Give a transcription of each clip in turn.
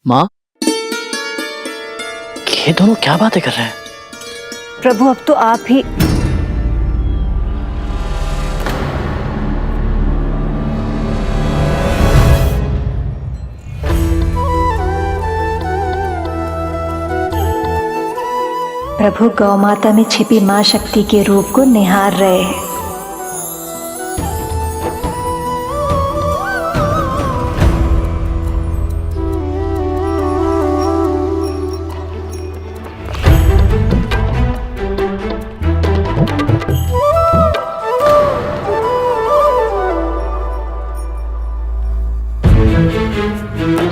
माँ, ये दोनों क्या बातें कर रहे हैं? प्रभु अब तो आप ही। प्रभु गौ माता में छिपी मां शक्ति के रूप को निहार रहे हैं।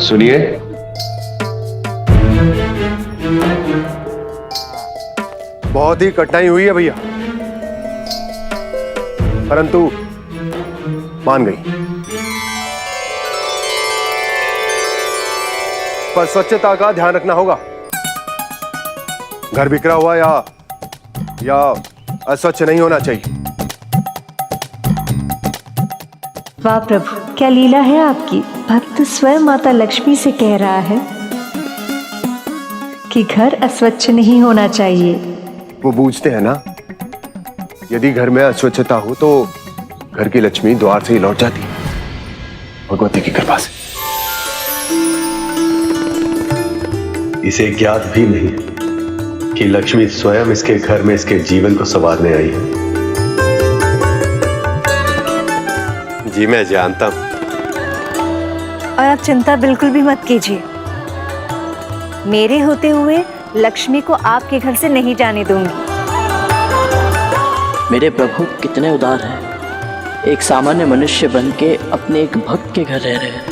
सुनिए, बहुत ही कठिनाई हुई है भैया, परंतु मान गई। पर स्वच्छता का ध्यान रखना होगा। घर बिखरा हुआ या अस्वच्छ नहीं होना चाहिए। वाह प्रभु, क्या लीला है आपकी। भक्त स्वयं माता लक्ष्मी से कह रहा है कि घर अस्वच्छ नहीं होना चाहिए। वो बूझते हैं ना, यदि घर में अस्वच्छता हो तो घर की लक्ष्मी द्वार से ही लौट जाती है, भगवती की कृपा से। इसे ज्ञात भी नहीं कि लक्ष्मी स्वयं इसके घर में इसके जीवन को संवारने आई है। जी मैं जानता हूं। और आप चिंता बिल्कुल भी मत कीजिए। मेरे होते हुए लक्ष्मी को आपके घर से नहीं जाने दूंगी। मेरे प्रभु कितने उदार हैं। एक सामान्य मनुष्य बन के अपने एक भक्त के घर रह रहे हैं।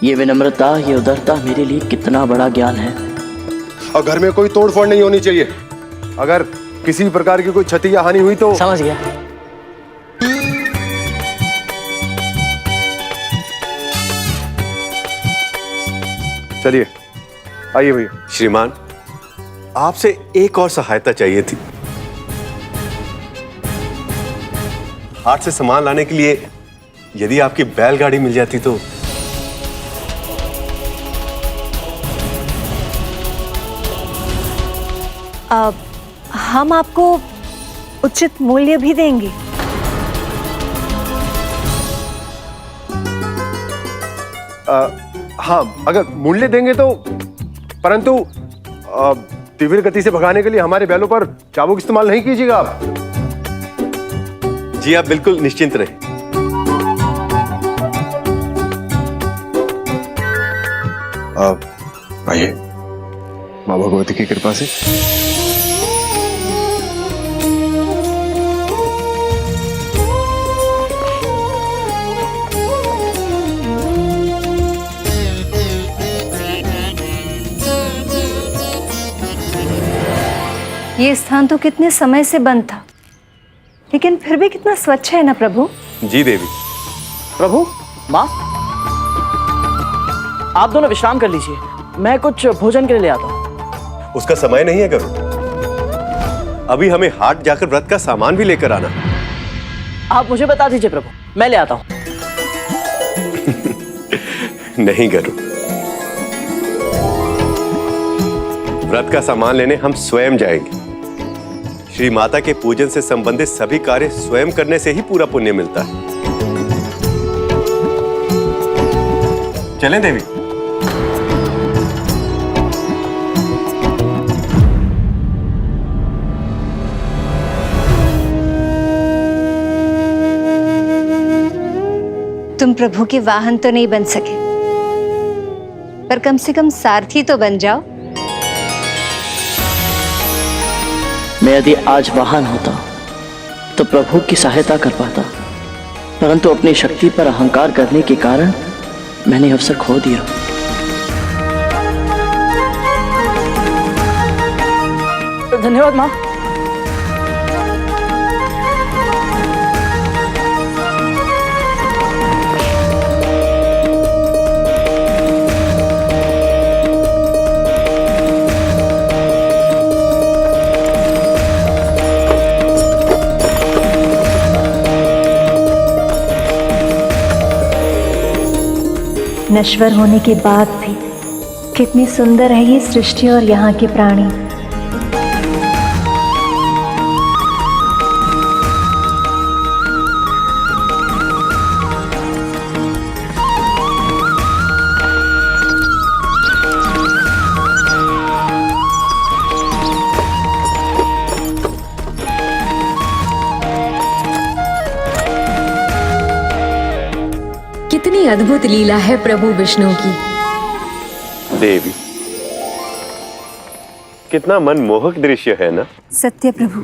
ये विनम्रता, ये उदारता मेरे लिए कितना बड़ा ज्ञान है। और घर में कोई तोड़फोड़ नहीं होनी चाहिए। अगर किसी प्रकार की कोई क्षति या हानि हुई तो समझ गया। चलिए, आइए भैया। श्रीमान, आपसे एक और सहायता चाहिए थी। हाट से सामान लाने के लिए यदि आपकी बैलगाड़ी मिल जाती तो। हम आपको उचित मूल्य भी देंगे। हाँ, अगर मूल्य देंगे तो, परंतु तीव्र गति से भगाने के लिए हमारे बैलों पर चाबुक इस्तेमाल नहीं कीजिएगा आप। जी आप बिल्कुल निश्चिंत रहें। आइए, माँ भगवती की कृपा से। ये स्थान तो कितने समय से बंद था, लेकिन फिर भी कितना स्वच्छ है ना प्रभु। जी देवी। प्रभु, माँ, आप दोनों विश्राम कर लीजिए। मैं कुछ भोजन के लिए ले आता हूँ। उसका समय नहीं है करो। अभी हमें हाट जाकर व्रत का सामान भी लेकर आना। आप मुझे बता दीजिए प्रभु, मैं ले आता हूँ। नहीं करो, व्रत का सामान लेने हम स्वयं जाएंगे। श्री माता के पूजन से संबंधित सभी कार्य स्वयं करने से ही पूरा पुण्य मिलता है। चलें देवी। तुम प्रभु के वाहन तो नहीं बन सके, पर कम से कम सारथी तो बन जाओ। मैं यदि आज वाहन होता तो प्रभु की सहायता कर पाता, परंतु अपनी शक्ति पर अहंकार करने के कारण मैंने अवसर खो दिया। धन्यवाद माँ। नश्वर होने के बाद भी कितनी सुंदर है ये सृष्टि और यहाँ के प्राणी। कितनी अद्भुत लीला है प्रभु विष्णु की। देवी, कितना मनमोहक दृश्य है ना। सत्य प्रभु,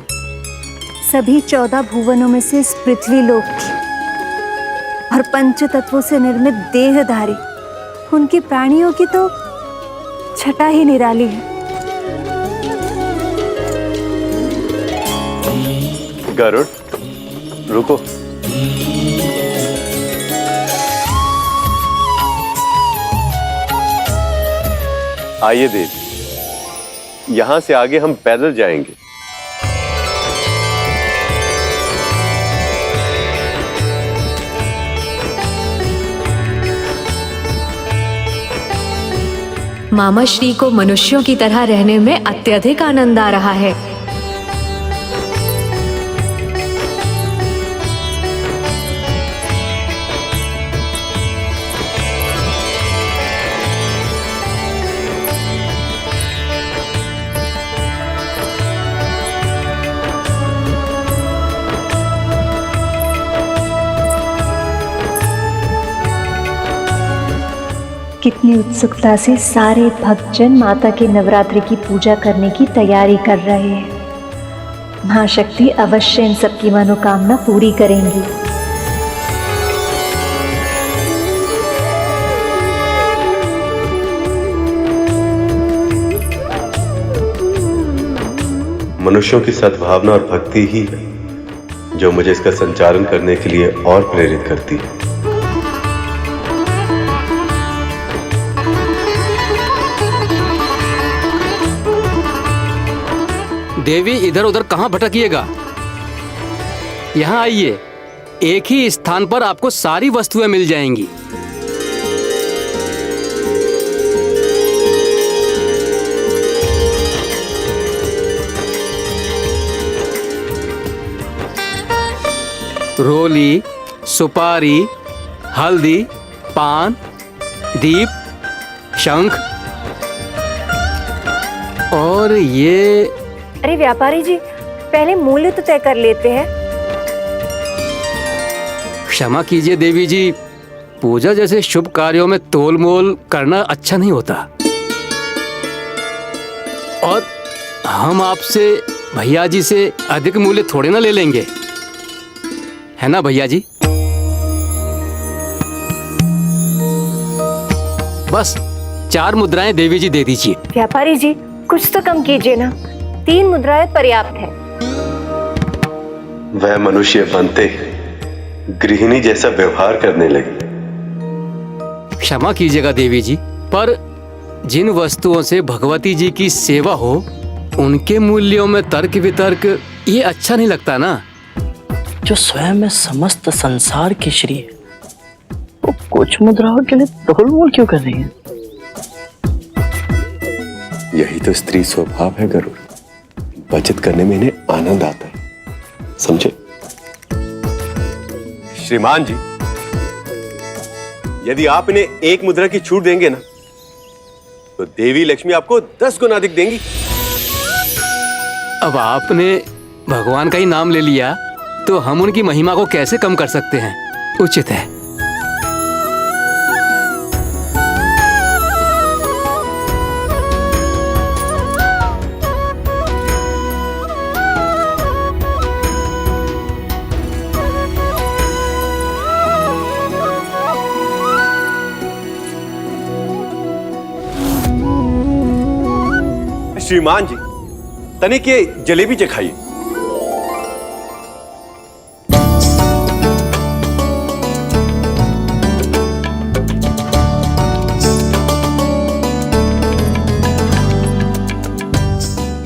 सभी 14 भुवनों में से इस पृथ्वी लोक की और पंच तत्वों से निर्मित देहधारी उनकी प्राणियों की तो छटा ही निराली है। गरुड़, रुको। आइए देवी, यहां से आगे हम पैदल जाएंगे। मामा श्री को मनुष्यों की तरह रहने में अत्यधिक आनंद आ रहा है। कितनी उत्सुकता से सारे भक्तजन माता के नवरात्रि की पूजा करने की तैयारी कर रहे हैं। मां शक्ति अवश्य इन सबकी मनोकामना पूरी करेंगी। मनुष्यों की सद्भावना और भक्ति ही है जो मुझे इसका संचालन करने के लिए और प्रेरित करती है। देवी, इधर उधर कहां भटकिएगा, यहां आइए। एक ही स्थान पर आपको सारी वस्तुएं मिल जाएंगी। रोली, सुपारी, हल्दी, पान, दीप, शंख और ये। अरे व्यापारी जी, पहले मूल्य तो तय कर लेते हैं। क्षमा कीजिए देवी जी, पूजा जैसे शुभ कार्यों में तोल मोल करना अच्छा नहीं होता। और हम आपसे भैया जी से अधिक मूल्य थोड़े ना ले लेंगे, है ना भैया जी। बस 4 मुद्राएं देवी जी दे दीजिए। व्यापारी जी, कुछ तो कम कीजिए ना, 3 मुद्राएं पर्याप्त है। वह मनुष्य बनते गृहिणी जैसा व्यवहार करने लगी। क्षमा कीजिएगा देवी जी, पर जिन वस्तुओं से भगवती जी की सेवा हो उनके मूल्यों में तर्क वितर्क ये अच्छा नहीं लगता ना। जो स्वयं में समस्त संसार की श्री है, वो कुछ मुद्राओं के लिए तोल मोल क्यों कर रही है? यही तो स्त्री स्वभाव है गरुड़, बचत करने में इन्हें आनंद आता है, समझे। श्रीमान जी, यदि आप इन्हें 1 मुद्रा की छूट देंगे ना, तो देवी लक्ष्मी आपको 10 गुना अधिक देंगी। अब आपने भगवान का ही नाम ले लिया तो हम उनकी महिमा को कैसे कम कर सकते हैं, उचित है। श्रीमान जी, तनिक ये जलेबी चखाइए।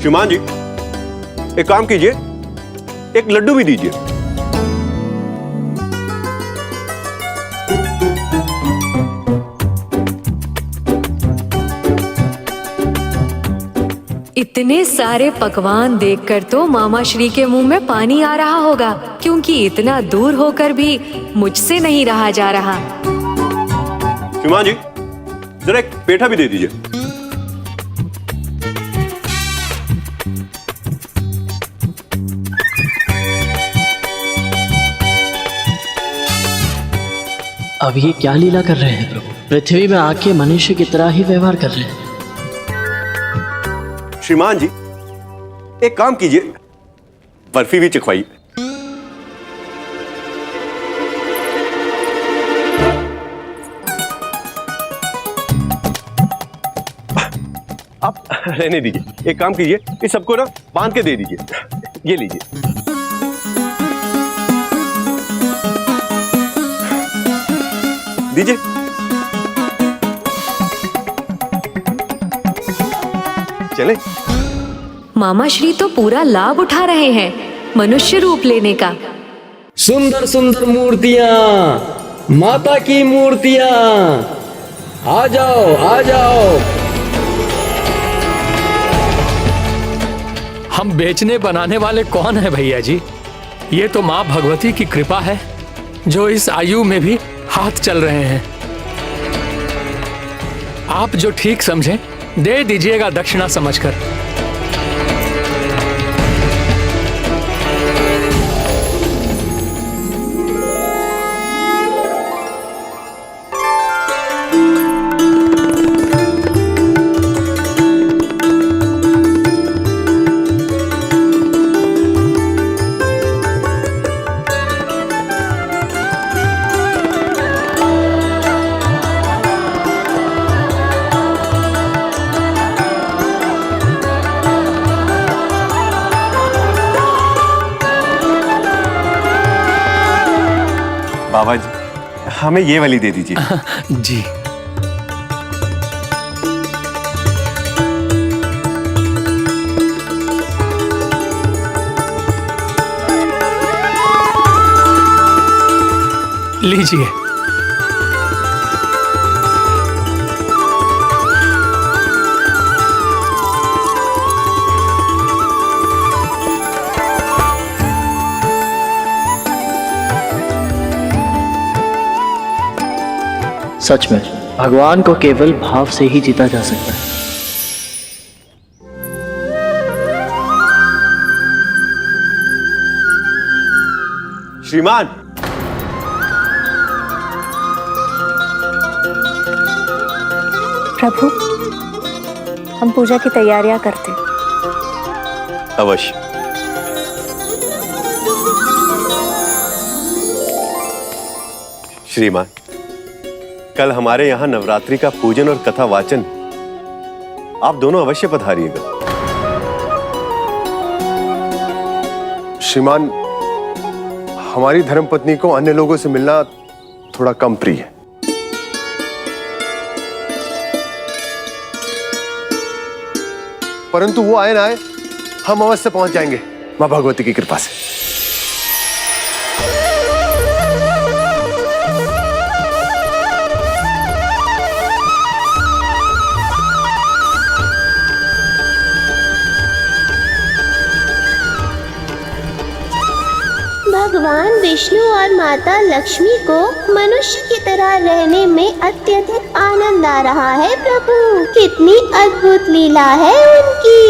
श्रीमान जी, एक काम कीजिए, एक लड्डू भी दीजिए। इतने सारे पकवान देखकर तो मामा श्री के मुंह में पानी आ रहा होगा, क्योंकि इतना दूर होकर भी मुझसे नहीं रहा जा रहा। श्रीमान जी, जरा एक पेठा भी दे दीजिए। अब ये क्या लीला कर रहे हैं प्रभु? पृथ्वी में आके मनुष्य की तरह ही व्यवहार कर रहे हैं। श्रीमान जी, एक काम कीजिए, बर्फी भी चखवाइए। आप रहने दीजिए, एक काम कीजिए, इस सबको ना बांध के दे दीजिए। ये लीजिए। दीजिए। चले। मामा श्री तो पूरा लाभ उठा रहे हैं मनुष्य रूप लेने का। सुंदर सुंदर मूर्तियां, माता की मूर्तियां, आ जाओ आ जाओ। हम बेचने बनाने वाले कौन है भैया जी? ये तो माँ भगवती की कृपा है जो इस आयु में भी हाथ चल रहे हैं। आप जो ठीक समझें दे दीजिएगा दक्षिणा समझकर। बाबा जी, हमें ये वाली दे दीजिए। जी। लीजिए। सच में भगवान को केवल भाव से ही जीता जा सकता है। श्रीमान, प्रभु, हम पूजा की तैयारियां करते। अवश्य। श्रीमान, कल हमारे यहाँ नवरात्रि का पूजन और कथा वाचन, आप दोनों अवश्य पधारिएगा। श्रीमान, हमारी धर्मपत्नी को अन्य लोगों से मिलना थोड़ा कम प्रिय है। परंतु वो आए ना आए, हम अवश्य पहुंच जाएंगे मां भगवती की कृपा से। भगवान विष्णु और माता लक्ष्मी को मनुष्य की तरह रहने में अत्यधिक आनंद आ रहा है। प्रभु, कितनी अद्भुत लीला है उनकी।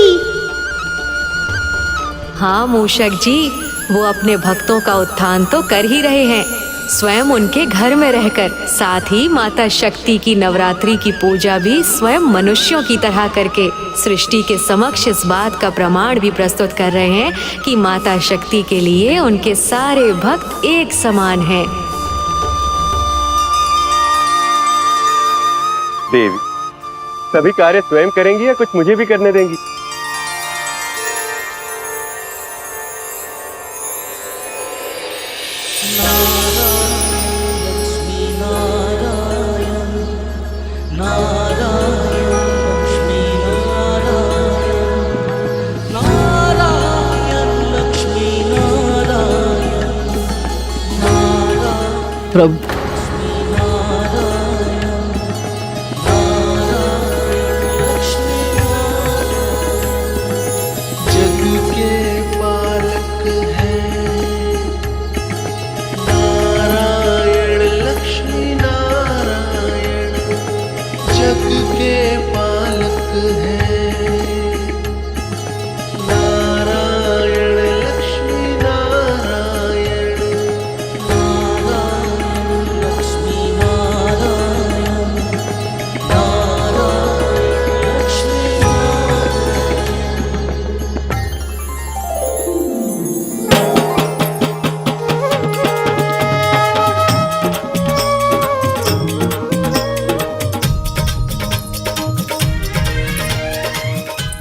हाँ मूषक जी, वो अपने भक्तों का उत्थान तो कर ही रहे हैं, स्वयं उनके घर में रहकर। साथ ही माता शक्ति की नवरात्रि की पूजा भी स्वयं मनुष्यों की तरह करके सृष्टि के समक्ष इस बात का प्रमाण भी प्रस्तुत कर रहे हैं कि माता शक्ति के लिए उनके सारे भक्त एक समान हैं। देवी, सभी कार्य स्वयं करेंगी या कुछ मुझे भी करने देंगी? प्रभु,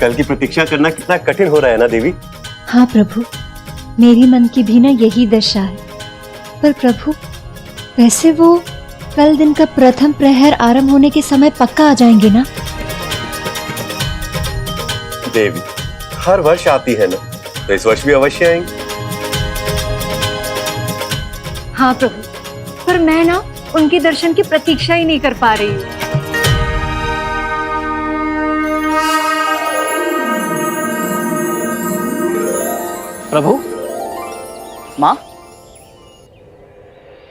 कल की प्रतीक्षा करना कितना कठिन हो रहा है ना देवी। हाँ प्रभु, मेरी मन की भी ना यही दशा है। पर प्रभु, वैसे वो कल दिन का प्रथम प्रहर आरंभ होने के समय पक्का आ जाएंगे ना? देवी हर वर्ष आती है ना, तो इस वर्ष भी अवश्य आएंगी। हाँ प्रभु, पर मैं ना उनके दर्शन की प्रतीक्षा ही नहीं कर पा रही हूँ। प्रभु, माँ,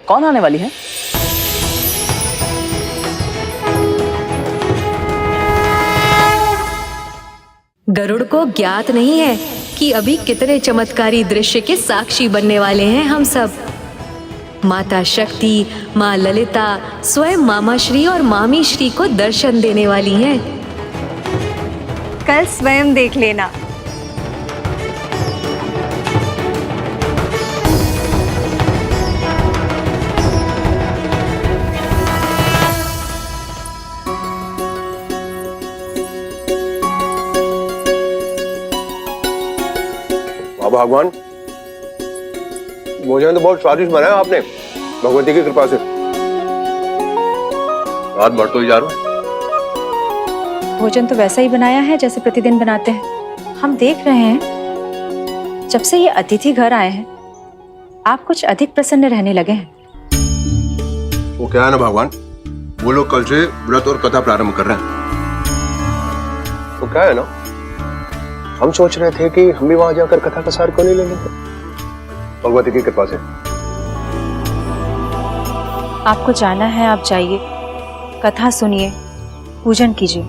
कौन आने वाली है? गरुड़ को ज्ञात नहीं है कि अभी कितने चमत्कारी दृश्य के साक्षी बनने वाले हैं हम सब। माता शक्ति, माँ ललिता स्वयं मामा श्री और मामी श्री को दर्शन देने वाली हैं। कल स्वयं देख लेना। भगवान, भोजन तो बहुत स्वादिष्ट बनाया आपने, भगवती की कृपा से। रात भर तो ही जा रहा हूं। भोजन तो वैसा ही बनाया है जैसे प्रतिदिन बनाते हैं। हम देख रहे हैं जब से ये अतिथि घर आए हैं आप कुछ अधिक प्रसन्न रहने लगे हैं। वो क्या है ना भगवान, वो लोग कल से व्रत और कथा प्रारंभ कर रहे हैं। वो क्या है ना, हम सोच रहे थे कि हम भी वहां जाकर कथा का सार क्यों नहीं ले लेते। भगवती की कृपा से। आपको जाना है आप जाइए, कथा सुनिए, पूजन कीजिए।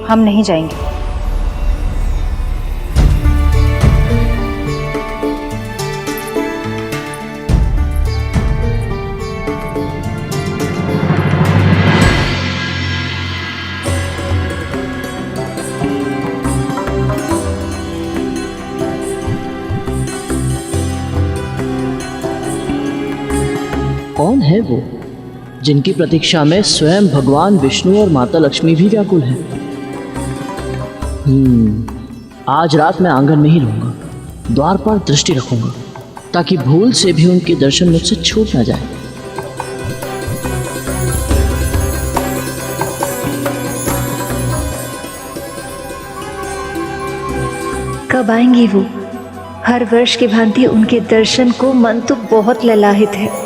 हम नहीं जाएंगे। कौन है वो जिनकी प्रतीक्षा में स्वयं भगवान विष्णु और माता लक्ष्मी भी व्याकुल हैं? आज रात मैं आंगन में ही रहूंगा, द्वार पर दृष्टि रखूंगा ताकि भूल से भी उनके दर्शन मुझसे छूट ना जाए। कब आएंगी वो? हर वर्ष की भांति उनके दर्शन को मन तो बहुत ललाहित है।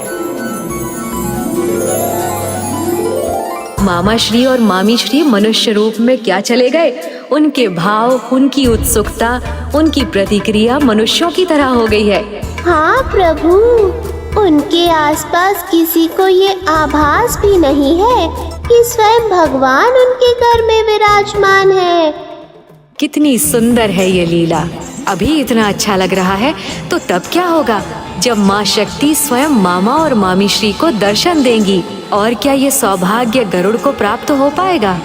मामा श्री और मामी श्री मनुष्य रूप में क्या चले गए? उनके भाव, उनकी उत्सुकता, उनकी प्रतिक्रिया मनुष्यों की तरह हो गई है। हाँ प्रभु, उनके आसपास किसी को ये आभास भी नहीं है कि स्वयं भगवान उनके घर में विराजमान है। कितनी सुंदर है ये लीला। अभी इतना अच्छा लग रहा है तो तब क्या होगा जब माँ शक्ति स्वयं मामा और मामी श्री को दर्शन देंगी। और क्या ये सौभाग्य गरुड़ को प्राप्त हो पाएगा?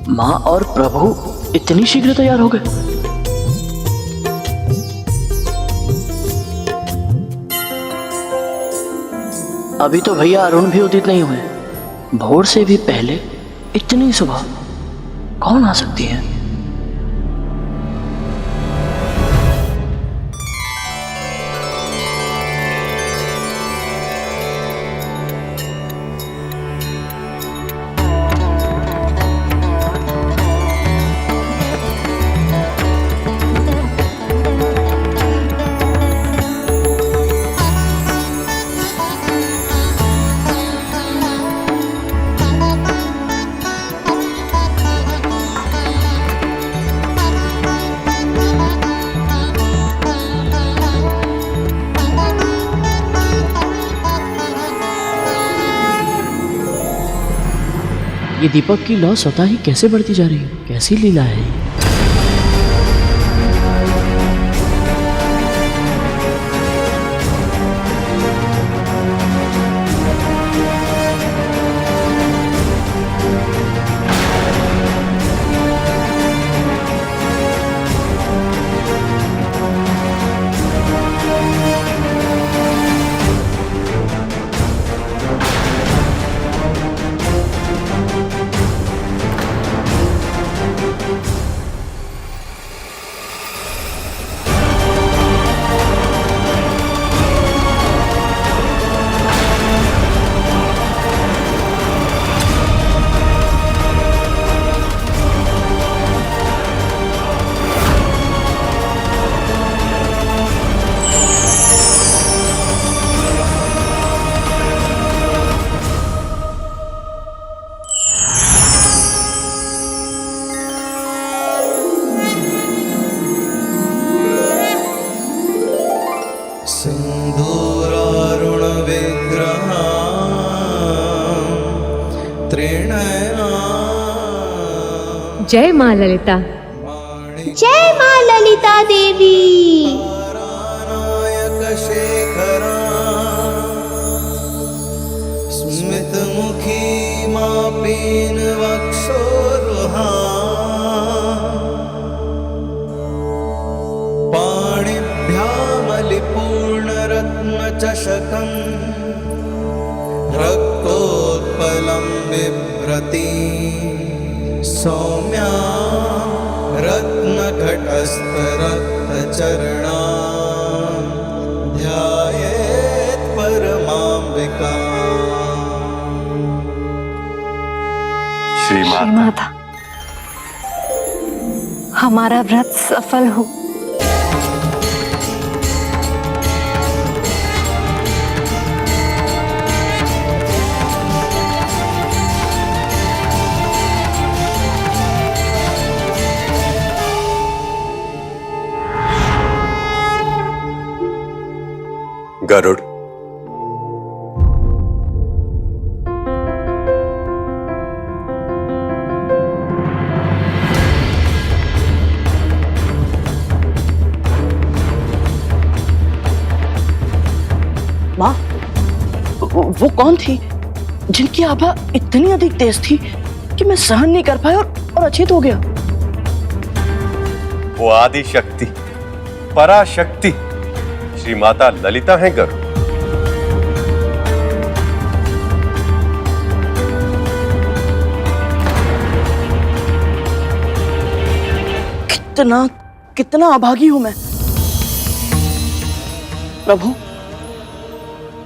माँ और प्रभु इतनी शीघ्र तैयार हो गए? अभी तो भैया अरुण भी उदित नहीं हुए। भोर से भी पहले इतनी सुबह कौन आ सकती है? ये दीपक की लौ स्वतः ही कैसे बढ़ती जा रही है? कैसी लीला है ये? जय माँ ललिता। जय माँ ललिता देवी। स्मित मुखी माँ पीन वक्षोरुहा पाणिभ्यामलिपूर्ण रत्न चषकं रक्तोत्पलं बिभ्रती सौम्या रत्नघटस्थरक्तचरणा ध्यायेत् परमाम्बिका। श्री माता, हमारा व्रत सफल हो। गरुड़, माँ, वो कौन थी जिनकी आभा इतनी अधिक तेज थी कि मैं सहन नहीं कर पाया और अचेत हो गया? वो आदि शक्ति, पराशक्ति श्री माता ललिता हैं गरुड़। कितना अभागी हूं मैं प्रभु।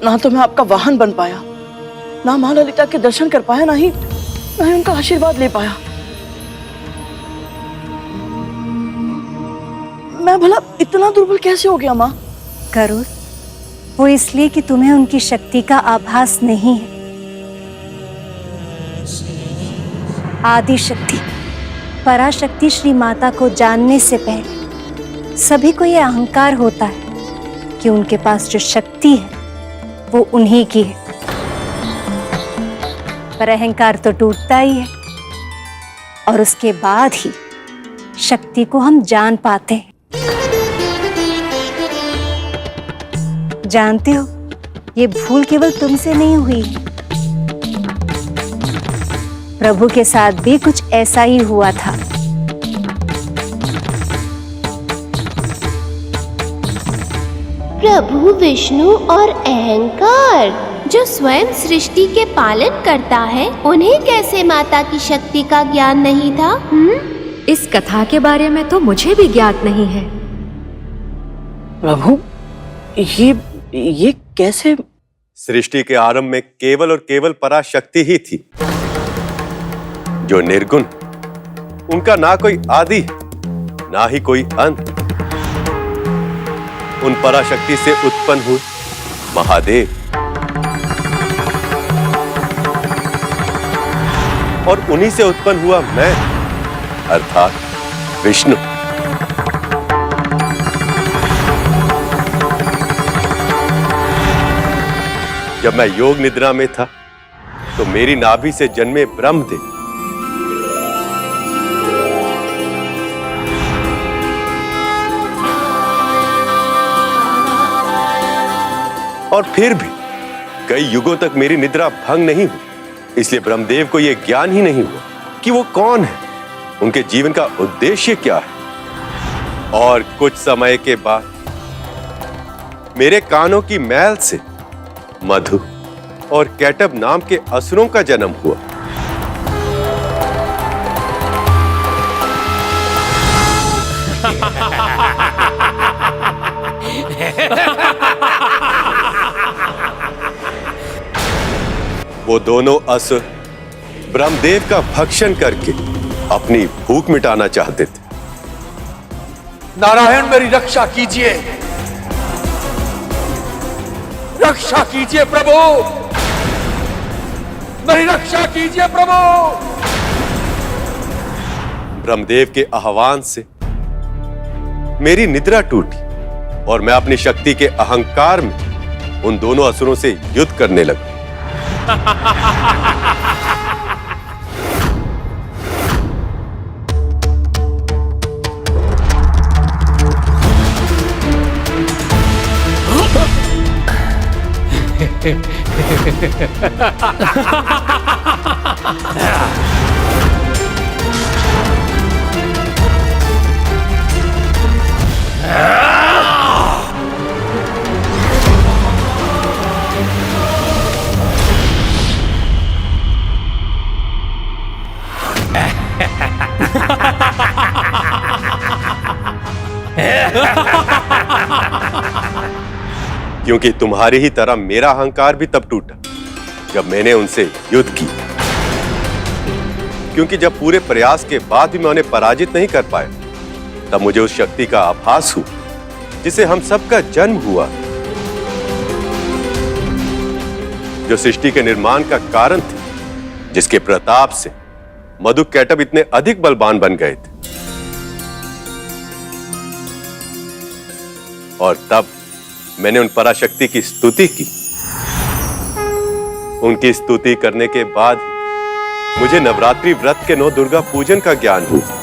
ना तो मैं आपका वाहन बन पाया, ना मां ललिता के दर्शन कर पाया, ना ही उनका आशीर्वाद ले पाया। मैं भला इतना दुर्बल कैसे हो गया मां? गरुड़, वो इसलिए कि तुम्हें उनकी शक्ति का आभास नहीं है। आदि शक्ति, पराशक्ति श्री माता को जानने से पहले सभी को यह अहंकार होता है कि उनके पास जो शक्ति है वो उन्हीं की है। पर अहंकार तो टूटता ही है और उसके बाद ही शक्ति को हम जान पाते हैं। जानते हो, ये भूल केवल तुमसे नहीं हुई, प्रभु के साथ भी कुछ ऐसा ही हुआ था। प्रभु विष्णु और अहंकार जो स्वयं सृष्टि के पालन करता है, उन्हें कैसे माता की शक्ति का ज्ञान नहीं था? इस कथा के बारे में तो मुझे भी ज्ञात नहीं है। प्रभु, ये कैसे? सृष्टि के आरंभ में केवल और केवल पराशक्ति ही थी, जो निर्गुण, उनका ना कोई आदि ना ही कोई अंत। उन पराशक्ति से उत्पन्न हुए महादेव और उन्हीं से उत्पन्न हुआ मैं, अर्थात विष्णु। जब मैं योग निद्रा में था तो मेरी नाभि से जन्मे ब्रह्मदेव और फिर भी कई युगों तक मेरी निद्रा भंग नहीं हुई। इसलिए ब्रह्मदेव को यह ज्ञान ही नहीं हुआ कि वो कौन है, उनके जीवन का उद्देश्य क्या है। और कुछ समय के बाद मेरे कानों की मैल से मधु और कैटब नाम के असुरों का जन्म हुआ। वो दोनों असुर ब्रह्मदेव का भक्षण करके अपनी भूख मिटाना चाहते थे। नारायण मेरी रक्षा कीजिए, रक्षा कीजिए प्रभु, मेरी रक्षा कीजिए प्रभु। ब्रह्मदेव के आह्वान से मेरी निद्रा टूटी और मैं अपनी शक्ति के अहंकार में उन दोनों असुरों से युद्ध करने लगा। क्योंकि तुम्हारी ही तरह मेरा अहंकार भी तब टूटा जब मैंने उनसे युद्ध किया। क्योंकि जब पूरे प्रयास के बाद भी मैं उन्हें पराजित नहीं कर पाया, तब मुझे उस शक्ति का आभास हुआ जिसे हम सबका जन्म हुआ, जो सृष्टि के निर्माण का कारण थी, जिसके प्रताप से मधु कैटब इतने अधिक बलवान बन गए थे। और तब मैंने उन पराशक्ति की स्तुति की। उनकी स्तुति करने के बाद मुझे नवरात्रि व्रत के 9 दुर्गा पूजन का ज्ञान हुआ।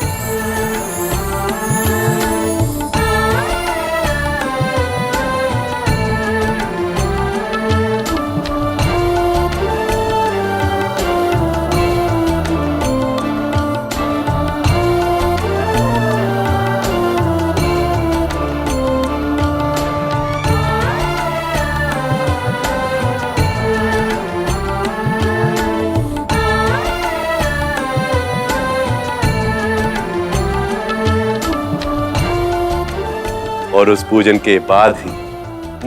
और उस पूजन के बाद ही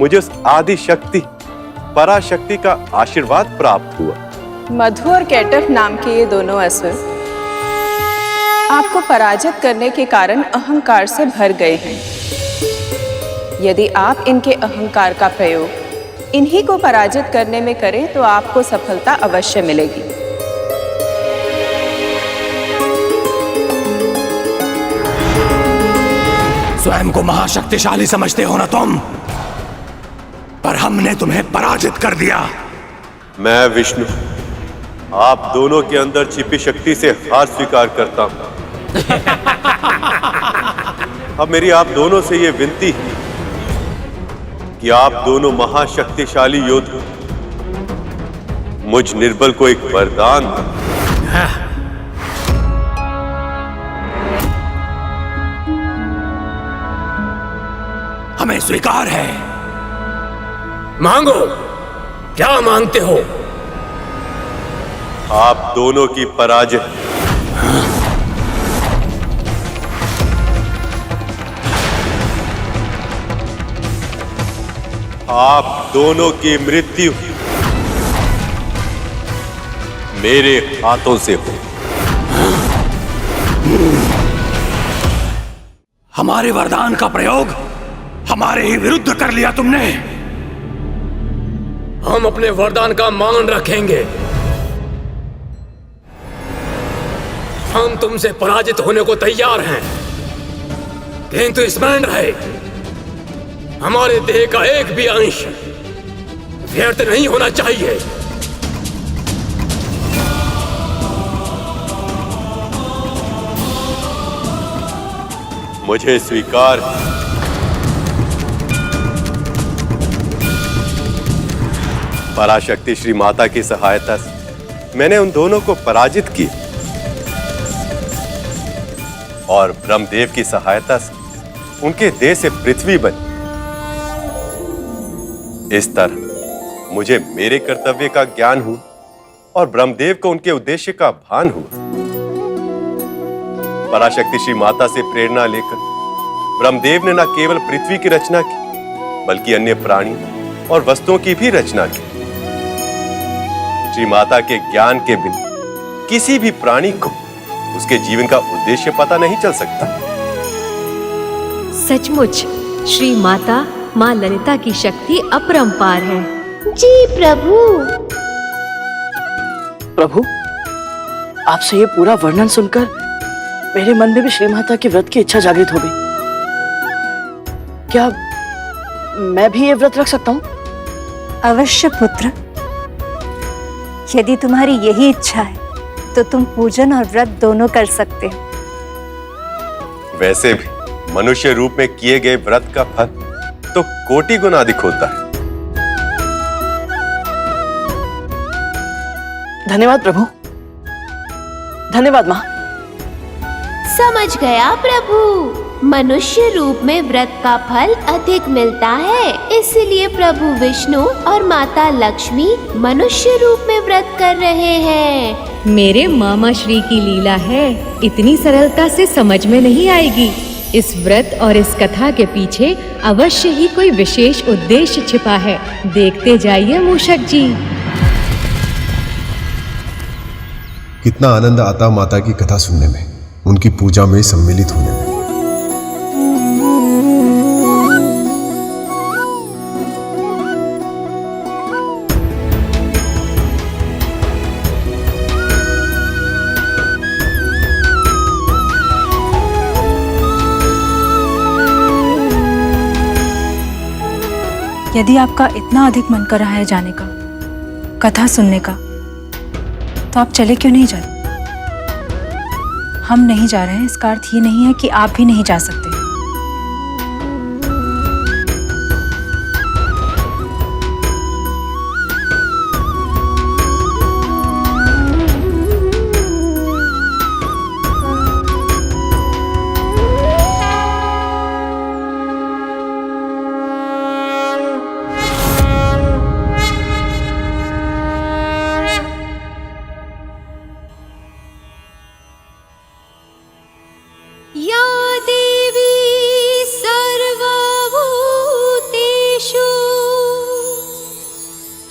मुझे उस आदि शक्ति पराशक्ति का आशीर्वाद प्राप्त हुआ। मधु और कैटब नाम के ये दोनों असुर आपको पराजित करने के कारण अहंकार से भर गए हैं। यदि आप इनके अहंकार का प्रयोग इन्हीं को पराजित करने में करें तो आपको सफलता अवश्य मिलेगी। स्वयं को महाशक्तिशाली समझते हो ना तुम, पर हमने तुम्हें पराजित कर दिया। मैं विष्णु आप दोनों के अंदर छिपी शक्ति से हार स्वीकार करता हूं। अब मेरी आप दोनों से यह विनती है कि आप दोनों महाशक्तिशाली योद्धा मुझ निर्बल को एक वरदान दें। हमें स्वीकार है। मांगो, क्या मांगते हो? आप दोनों की पराजय। आप दोनों की मृत्यु मेरे हाथों से हो। हमारे वरदान का प्रयोग हमारे ही विरुद्ध कर लिया तुमने। हम अपने वरदान का मान रखेंगे। हम तुमसे पराजित होने को तैयार हैं, किंतु स्मरण रहे हमारे देह का एक भी अंश व्यर्थ नहीं होना चाहिए। मुझे स्वीकार है। पराशक्ति श्री माता की सहायता से मैंने उन दोनों को पराजित किया और ब्रह्मदेव की सहायता से उनके देह से पृथ्वी बनी। इस तरह मुझे मेरे कर्तव्य का ज्ञान हुआ और ब्रह्मदेव को उनके उद्देश्य का भान हुआ। पराशक्ति श्री माता से प्रेरणा लेकर ब्रह्मदेव ने न केवल पृथ्वी की रचना की बल्कि अन्य प्राणी और वस्तुओं की भी रचना की। श्री माता के ज्ञान के बिना किसी भी प्राणी को उसके जीवन का उद्देश्य पता नहीं चल सकता। सचमुच श्री माता माँ ललिता की शक्ति अपरंपार है। जी प्रभु। प्रभु, आपसे ये पूरा वर्णन सुनकर मेरे मन में भी श्री माता के व्रत की इच्छा जागृत हो गई। क्या मैं भी ये व्रत रख सकता हूँ? अवश्य पुत्र, यदि तुम्हारी यही इच्छा है तो तुम पूजन और व्रत दोनों कर सकते हो। वैसे भी मनुष्य रूप में किए गए व्रत का फल तो कोटि गुना अधिक होता है। धन्यवाद प्रभु। धन्यवाद माँ। समझ गया प्रभु। मनुष्य रूप में व्रत का फल अधिक मिलता है, इसलिए प्रभु विष्णु और माता लक्ष्मी मनुष्य रूप में व्रत कर रहे हैं। मेरे मामा श्री की लीला है, इतनी सरलता से समझ में नहीं आएगी। इस व्रत और इस कथा के पीछे अवश्य ही कोई विशेष उद्देश्य छिपा है। देखते जाइए मूषक जी। कितना आनंद आता माता की कथा सुनने में, उनकी पूजा में सम्मिलित होने में। यदि आपका इतना अधिक मन कर रहा है जाने का, कथा सुनने का, तो आप चले क्यों नहीं जाते? हम नहीं जा रहे हैं इसका अर्थ ये नहीं है कि आप भी नहीं जा सकते। या देवी सर्वभूतेषु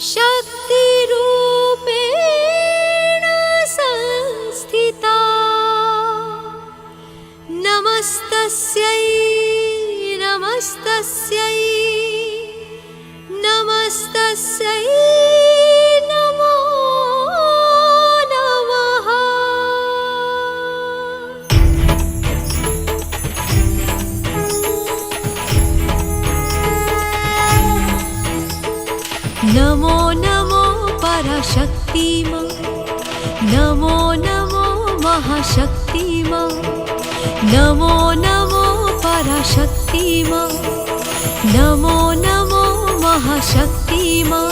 शक्तिरूपेण संस्थिता नमस्तस्यै नमस्तस्यै नमस्तस्यै नमो नमः। नमो नमो पराशक्ति मां, नमो नमो महाशक्ति मां, नमो नमो पराशक्ति मां, नमो नमो महाशक्ति मां।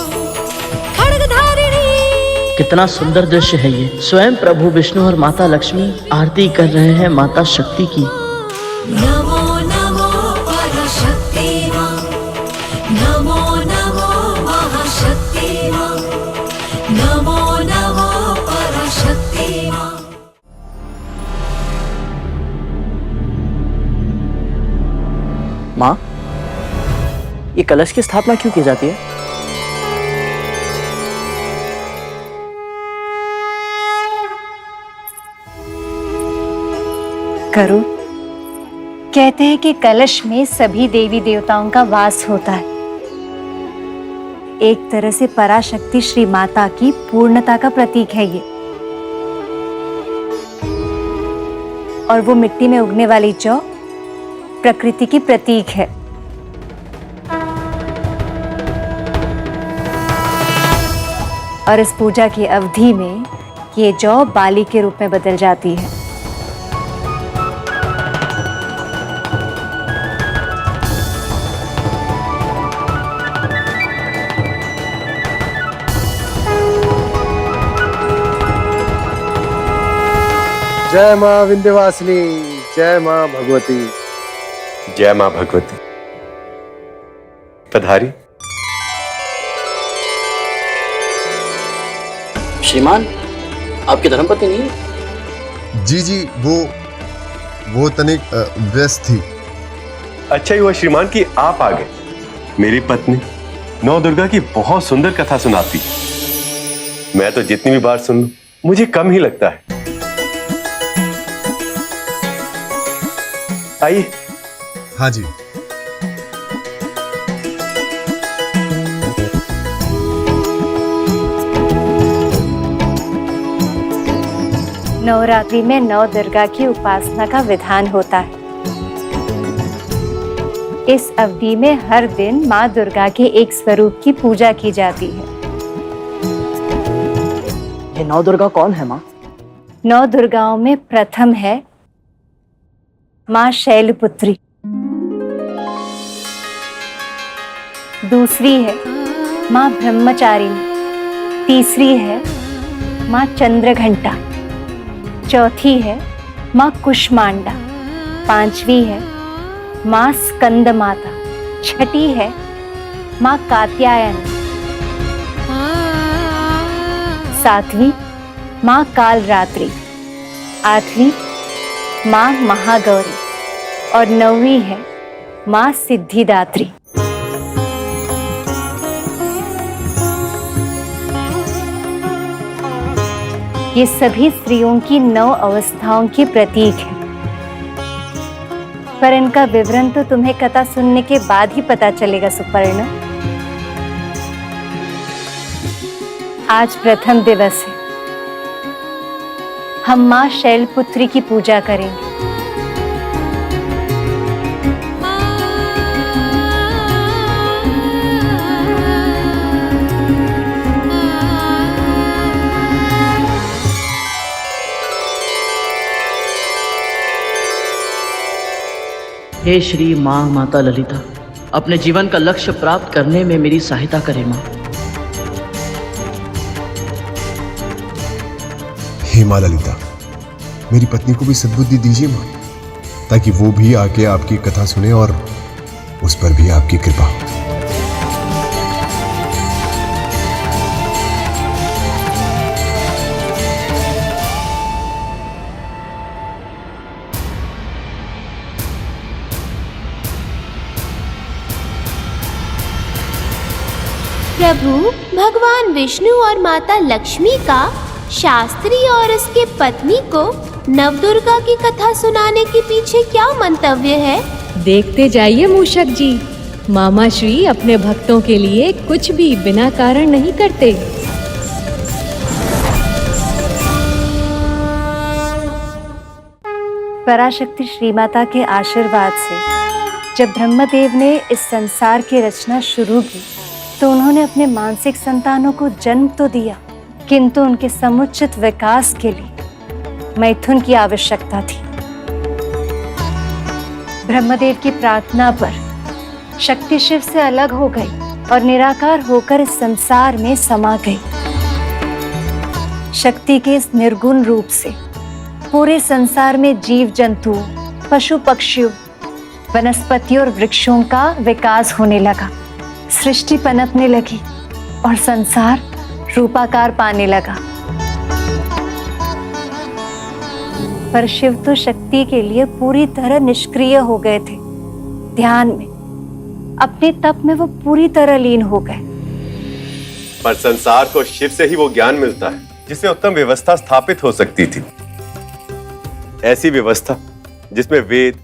खड्गधारिणी। कितना सुंदर दृश्य है ये। स्वयं प्रभु विष्णु और माता लक्ष्मी आरती कर रहे हैं माता शक्ति की। नमो नमो पराशक्ति मां, नमो नमो महाशक्ति मां, नमो नमो पराशक्ति मां। माँ, ये कलश की स्थापना क्यों की जाती है? गरुड़ कहते हैं कि कलश में सभी देवी देवताओं का वास होता है। एक तरह से पराशक्ति श्री माता की पूर्णता का प्रतीक है ये। और वो मिट्टी में उगने वाली जौ प्रकृति की प्रतीक है। और इस पूजा की अवधि में ये जौ बाली के रूप में बदल जाती है। जय माँ विंध्यवासिनी, जय माँ भगवती। जय माँ भगवती। पधारी। श्रीमान, आपकी धर्मपत्नी नहीं है? जी वो तनिक व्यस्त थी। अच्छा ही हुआ श्रीमान कि आप आ गए। मेरी पत्नी नौ दुर्गा की बहुत सुंदर कथा सुनाती। मैं तो जितनी भी बार सुन लूं मुझे कम ही लगता है। आइए। हाँ जी। नवरात्रि में नौ दुर्गा की उपासना का विधान होता है। इस अवधि में हर दिन माँ दुर्गा के एक स्वरूप की पूजा की जाती है। ये नौ दुर्गा कौन है माँ? नौ दुर्गाओं में प्रथम है माँ शैलपुत्री, दूसरी है माँ ब्रह्मचारिणी, तीसरी है माँ चंद्रघंटा, चौथी है माँ कुष्मांडा, पांचवी है माँ स्कंद माता, छठी है माँ कात्यायनी, सातवीं माँ कालरात्रि, आठवीं माँ महागौरी और नौवीं है माँ सिद्धिदात्री। ये सभी स्त्रियों की 9 अवस्थाओं के प्रतीक हैं, पर इनका विवरण तो तुम्हें कथा सुनने के बाद ही पता चलेगा सुपर्ण। आज प्रथम दिवस है, हम माँ शैलपुत्री की पूजा करेंगे। हे श्री माँ माता ललिता, अपने जीवन का लक्ष्य प्राप्त करने में मेरी सहायता करें माँ। हे माँ ललिता, मेरी पत्नी को भी सद्बुद्धि दीजिए माँ, ताकि वो भी आके आपकी कथा सुने और उस पर भी आपकी कृपा हो। प्रभु, भगवान विष्णु और माता लक्ष्मी का शास्त्री और उसके पत्नी को नवदुर्गा की कथा सुनाने के पीछे क्या मंतव्य है? देखते जाइए मूषक जी, मामा श्री अपने भक्तों के लिए कुछ भी बिना कारण नहीं करते। पराशक्ति श्री माता के आशीर्वाद से जब ब्रह्मदेव ने इस संसार की रचना शुरू की तो उन्होंने अपने मानसिक संतानों को जन्म तो दिया, किंतु उनके समुचित विकास के लिए मैथुन की आवश्यकता थी। ब्रह्मदेव की प्रार्थना पर शक्ति शिव से अलग हो गई और निराकार होकर इस संसार में समा गई। शक्ति के इस निर्गुण रूप से पूरे संसार में जीव जंतुओं, पशु पक्षियों, वनस्पतियों और वृक्षों का विकास होने लगा, सृष्टि पनपने लगी और संसार रूपाकार पाने लगा। पर शिव तो शक्ति के लिए पूरी तरह निष्क्रिय हो गए थे। ध्यान में, अपने तप में वो पूरी तरह लीन हो गए। पर संसार को शिव से ही वो ज्ञान मिलता है जिसमें उत्तम व्यवस्था स्थापित हो सकती थी। ऐसी व्यवस्था जिसमें वेद,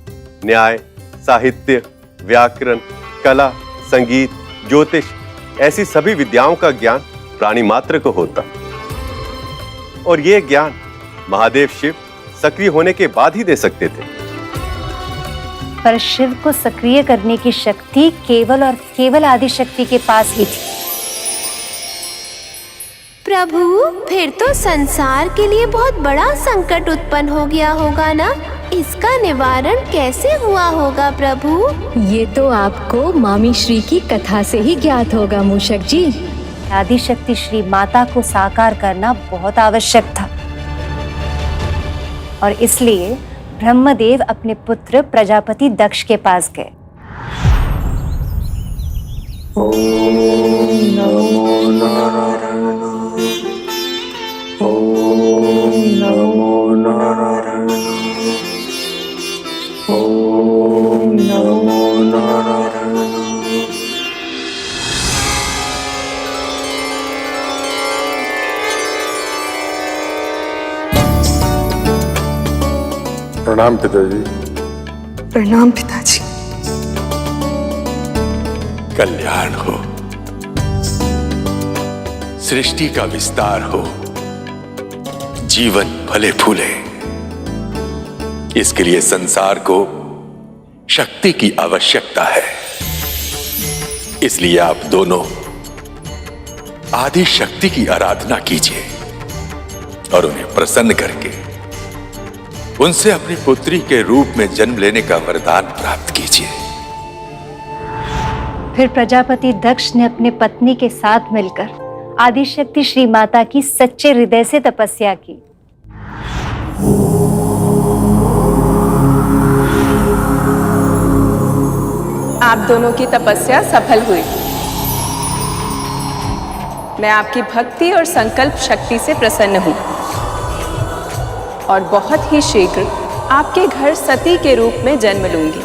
न्याय, साहित्य, व्याकरण, कला, संगीत, ज्योतिष, ऐसी सभी विद्याओं का ज्ञान प्राणी मात्र को होता। और ये ज्ञान महादेव शिव सक्रिय होने के बाद ही दे सकते थे। पर शिव को सक्रिय करने की शक्ति केवल और केवल आदि शक्ति के पास ही थी। प्रभु, फिर तो संसार के लिए बहुत बड़ा संकट उत्पन्न हो गया होगा ना? इसका निवारण कैसे हुआ होगा प्रभु? ये तो आपको मामी श्री की कथा से ही ज्ञात होगा मूषक जी। आदि शक्ति श्री माता को साकार करना बहुत आवश्यक था और इसलिए ब्रह्मदेव अपने पुत्र प्रजापति दक्ष के पास गए। प्रणाम पिताजी। प्रणाम पिताजी। कल्याण हो, सृष्टि का विस्तार हो, जीवन फले फूले, इसके लिए संसार को शक्ति की आवश्यकता है। इसलिए आप दोनों आदि शक्ति की आराधना कीजिए और उन्हें प्रसन्न करके उनसे अपनी पुत्री के रूप में जन्म लेने का वरदान प्राप्त कीजिए। फिर प्रजापति दक्ष ने अपने पत्नी के साथ मिलकर आदिशक्ति श्री माता की सच्चे हृदय से तपस्या की। आप दोनों की तपस्या सफल हुई। मैं आपकी भक्ति और संकल्प शक्ति से प्रसन्न हूँ और बहुत ही शीघ्र आपके घर सती के रूप में जन्म लूंगी।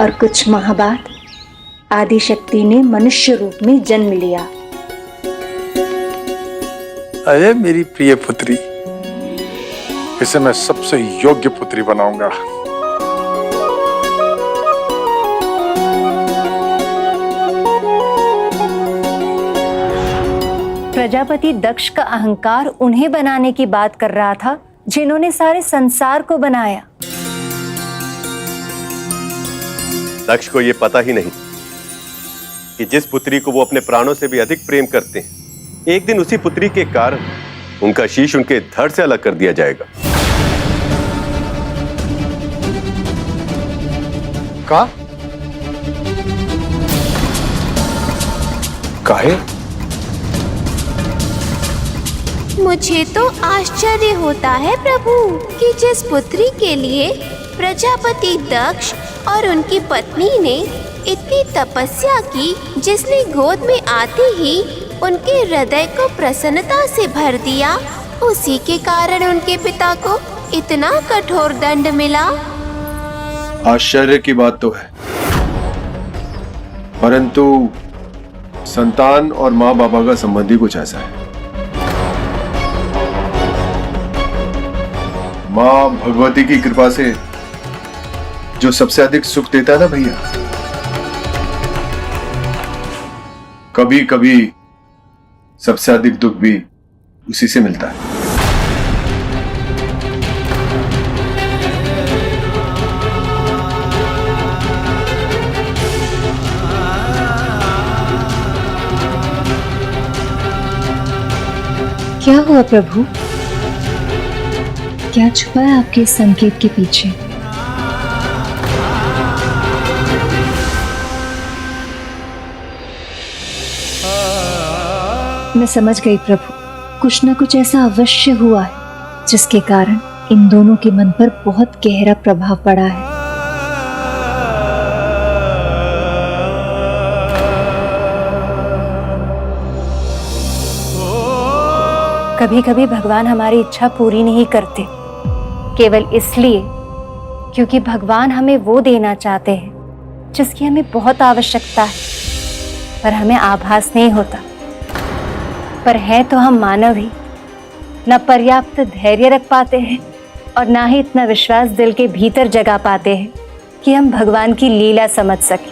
और कुछ माह बाद आदिशक्ति ने मनुष्य रूप में जन्म लिया। अरे मेरी प्रिय पुत्री, इसे मैं सबसे योग्य पुत्री बनाऊंगा। प्रजापति दक्ष का अहंकार उन्हें बनाने की बात कर रहा था जिन्होंने सारे संसार को बनाया। दक्ष को यह पता ही नहीं कि जिस पुत्री को वो अपने प्राणों से भी अधिक प्रेम करते हैं, एक दिन उसी पुत्री के कारण उनका शीश उनके धड़ से अलग कर दिया जाएगा। काहे? मुझे तो आश्चर्य होता है प्रभु कि जिस पुत्री के लिए प्रजापति दक्ष और उनकी पत्नी ने इतनी तपस्या की, जिसने गोद में आते ही उनके हृदय को प्रसन्नता से भर दिया, उसी के कारण उनके पिता को इतना कठोर दंड मिला। आश्चर्य की बात तो है, परंतु संतान और माँ बाबा का संबंध ही कुछ ऐसा है। माँ भगवती की कृपा से जो सबसे अधिक सुख देता है ना भैया, कभी कभी सबसे अधिक दुख भी उसी से मिलता है। क्या हुआ प्रभु? क्या छुपा है आपके इस संकेत के पीछे? मैं समझ गई प्रभु, कुछ न कुछ ऐसा अवश्य हुआ है जिसके कारण इन दोनों के मन पर बहुत गहरा प्रभाव पड़ा है। कभी कभी भगवान हमारी इच्छा पूरी नहीं करते, केवल इसलिए क्योंकि भगवान हमें वो देना चाहते हैं जिसकी हमें बहुत आवश्यकता है, पर हमें आभास नहीं होता। पर है तो हम मानव ही, न पर्याप्त धैर्य रख पाते हैं और ना ही इतना विश्वास दिल के भीतर जगा पाते हैं कि हम भगवान की लीला समझ सकें।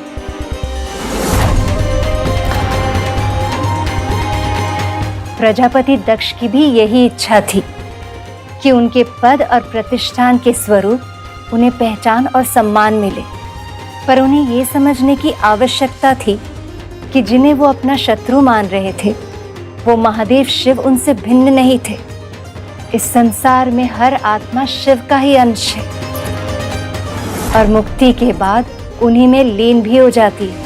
प्रजापति दक्ष की भी यही इच्छा थी कि उनके पद और प्रतिष्ठान के स्वरूप उन्हें पहचान और सम्मान मिले, पर उन्हें ये समझने की आवश्यकता थी कि जिन्हें वो अपना शत्रु मान रहे थे, वो महादेव शिव उनसे भिन्न नहीं थे। इस संसार में हर आत्मा शिव का ही अंश है और मुक्ति के बाद उन्हीं में लीन भी हो जाती है।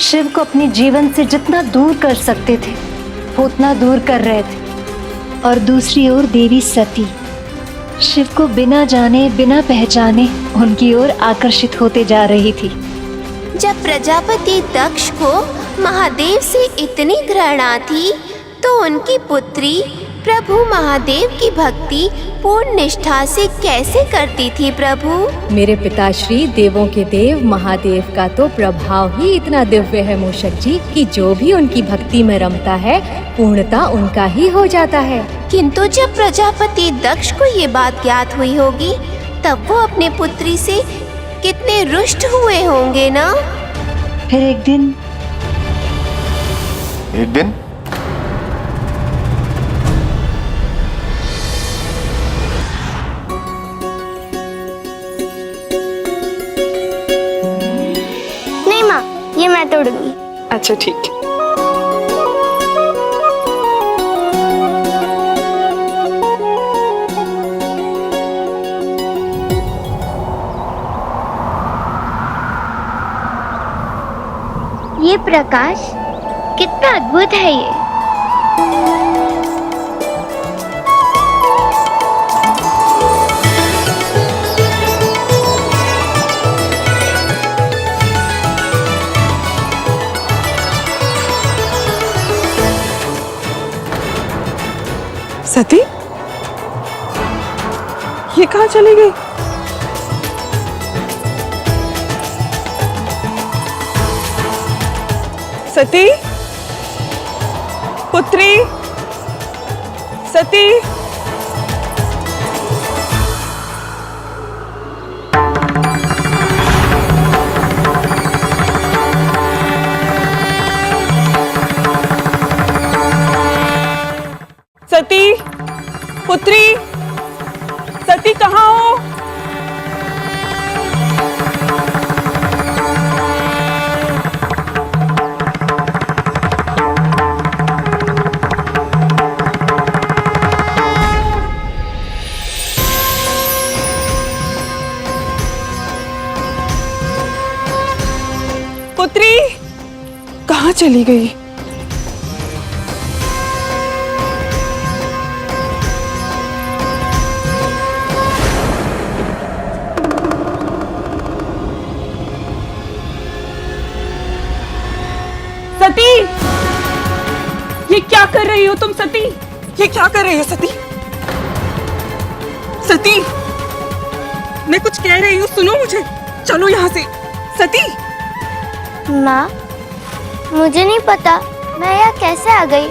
शिव को अपने जीवन से जितना दूर कर सकते थे वो उतना दूर कर रहे थे। और दूसरी ओर देवी सती शिव को बिना जाने बिना पहचाने उनकी ओर आकर्षित होते जा रही थी। जब प्रजापति दक्ष को महादेव से इतनी घृणा थी तो उनकी पुत्री प्रभु महादेव की भक्ति पूर्ण निष्ठा से कैसे करती थी प्रभु? मेरे पिताश्री देवों के देव महादेव का तो प्रभाव ही इतना दिव्य है मूषक जी कि जो भी उनकी भक्ति में रमता है पूर्णता उनका ही हो जाता है। किंतु जब प्रजापति दक्ष को ये बात ज्ञात हुई होगी तब वो अपने पुत्री से कितने रुष्ट हुए होंगे ना? फिर एक दिन नहीं माँ, ये मैं तोड़ूंगी। अच्छा ठीक है। ये प्रकाश कितना अद्भुत है ये। सती, ये कहाँ चली गई? सती, पुत्री, सती। सती, पुत्री, सती कहाँ हो? पुत्री, कहाँ चली गई? सती, ये क्या कर रही हो तुम? सती, ये क्या कर रही हो? सती, सती, मैं कुछ कह रही हूँ, सुनो मुझे। चलो यहाँ से। सती। माँ, मुझे नहीं पता मैं यहाँ कैसे आ गई,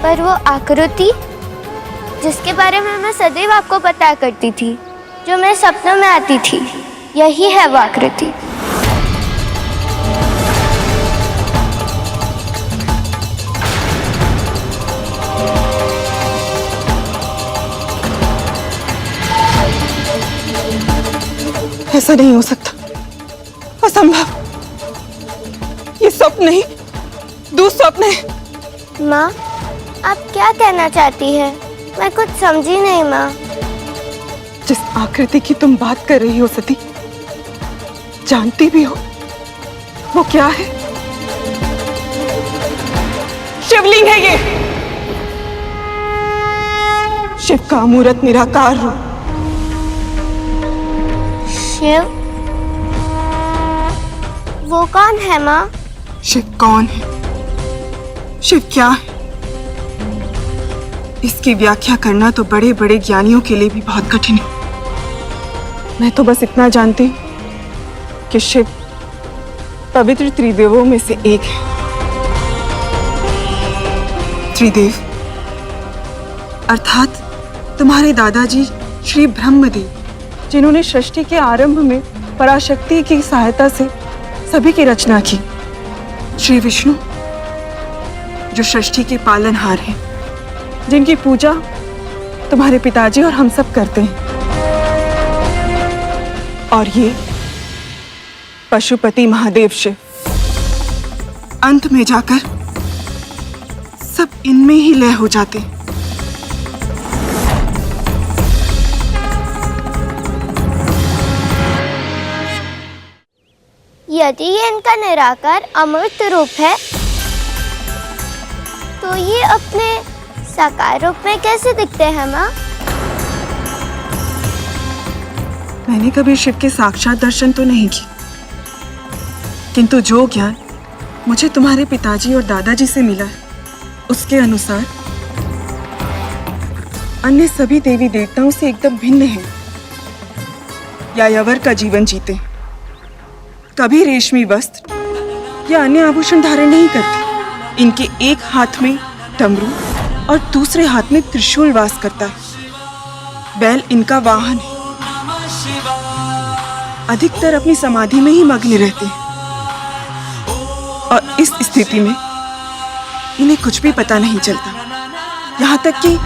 पर वो आकृति जिसके बारे में मैं सदैव आपको बताया करती थी, जो मेरे सपनों में आती थी, यही है वो आकृति। ऐसा नहीं हो सकता, असंभव। ये स्वप्न नहीं, दुस्वप्न है। माँ, आप क्या कहना चाहती है? मैं कुछ समझी नहीं माँ। जिस आकृति की तुम बात कर रही हो सती, जानती भी हो वो क्या है? शिवलिंग है ये, शिव का अमूर्त निराकार रूप। शिव? वो कौन है माँ? शिव कौन है, शिव क्या है, इसकी व्याख्या करना तो बड़े बड़े ज्ञानियों के लिए भी बहुत कठिन है। मैं तो बस इतना जानती हूँ कि शिव पवित्र त्रिदेवों में से एक है। त्रिदेव अर्थात तुम्हारे दादाजी श्री ब्रह्मदेव, जिन्होंने सृष्टि के आरंभ में पराशक्ति की सहायता से सभी की रचना की। श्री विष्णु, जो सृष्टि के पालनहार हैं, जिनकी पूजा तुम्हारे पिताजी और हम सब करते हैं। और ये पशुपति महादेव शिव, अंत में जाकर सब इनमें ही लय हो जाते हैं। यदि ये इनका निराकार अमूर्त रूप है तो ये अपने साकार रूप में कैसे दिखते हैं माँ? मैंने कभी शिव के साक्षात दर्शन तो नहीं किए, किंतु जो ज्ञान मुझे तुम्हारे पिताजी और दादाजी से मिला है उसके अनुसार अन्य सभी देवी देवताओं से एकदम भिन्न है। यायावर का जीवन जीते, कभी रेशमी वस्त्र या अन्य आभूषण धारण नहीं करते। इनके एक हाथ में डमरू और दूसरे हाथ में त्रिशूल वास करता है। बैल इनका वाहन है। अधिकतर अपनी समाधि में ही मग्न रहते हैं और इस स्थिति में इन्हें कुछ भी पता नहीं चलता, यहाँ तक कि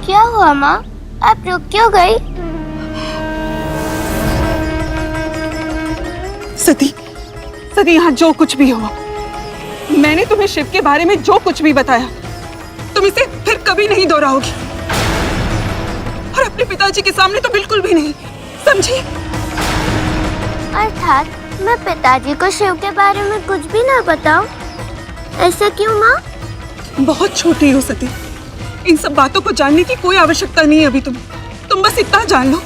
क्या हुआ माँ, आप रुक क्यों गई? सती, यहाँ जो कुछ भी हुआ, मैंने तुम्हें शिव के बारे में जो कुछ भी बताया तुम इसे फिर कभी नहीं दोहराओगी, और अपने पिताजी के सामने तो बिल्कुल भी नहीं, समझी? अर्थात मैं पिताजी को शिव के बारे में कुछ भी ना बताऊं? ऐसा क्यों माँ? बहुत छोटी हो सती, इन सब बातों को जानने की कोई आवश्यकता नहीं है अभी। तुम बस इतना जान लो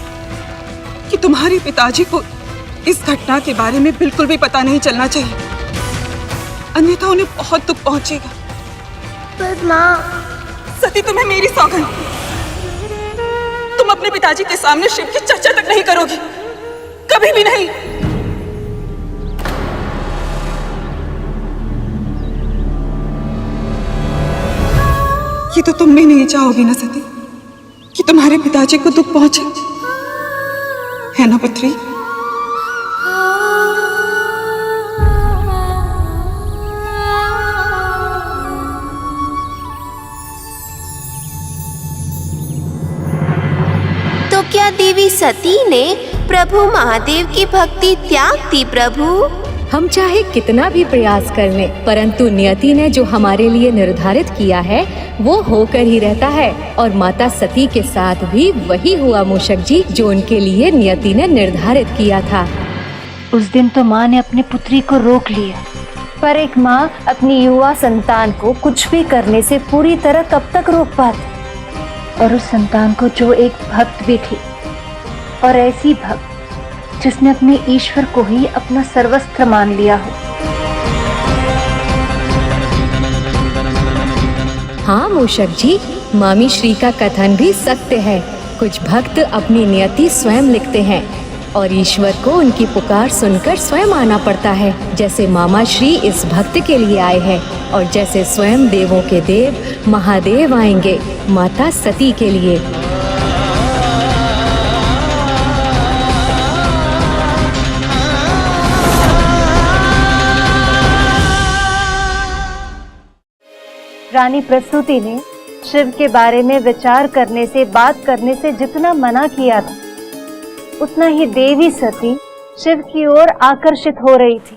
कि तुम्हारे पिताजी को इस घटना के बारे में बिल्कुल भी पता नहीं चलना चाहिए, अन्यथा उन्हें बहुत दुख पहुंचेगा। पर माँ, सती तुम्हें मेरी सौगंध, तुम अपने पिताजी के सामने शिव की चर्चा तक नहीं करोगी, कभी भी नहीं। ये तो तुम भी नहीं चाहोगी ना सती कि तुम्हारे पिताजी को दुख पहुंचे, है ना पुत्री? तो क्या देवी सती ने प्रभु महादेव की भक्ति त्याग दी? प्रभु, हम चाहे कितना भी प्रयास कर लें, परंतु नियति ने जो हमारे लिए निर्धारित किया है वो होकर ही रहता है। और माता सती के साथ भी वही हुआ मूषक जी, जो उनके लिए नियति ने निर्धारित किया था। उस दिन तो माँ ने अपनी पुत्री को रोक लिया, पर एक माँ अपनी युवा संतान को कुछ भी करने से पूरी तरह कब तक रोक पाती? और उस संतान को जो एक भक्त भी थी, और ऐसी भक्त जिसने अपने ईश्वर को ही अपना सर्वस्त्र मान लिया हो। हाँ मूषक जी, मामी श्री का कथन भी सत्य है। कुछ भक्त अपनी नियति स्वयं लिखते हैं और ईश्वर को उनकी पुकार सुनकर स्वयं आना पड़ता है। जैसे मामा श्री इस भक्त के लिए आए हैं, और जैसे स्वयं देवों के देव महादेव आएंगे माता सती के लिए। रानी प्रसूति ने शिव के बारे में विचार करने से, बात करने से जितना मना किया था, उतना ही देवी सती शिव की ओर आकर्षित हो रही थी।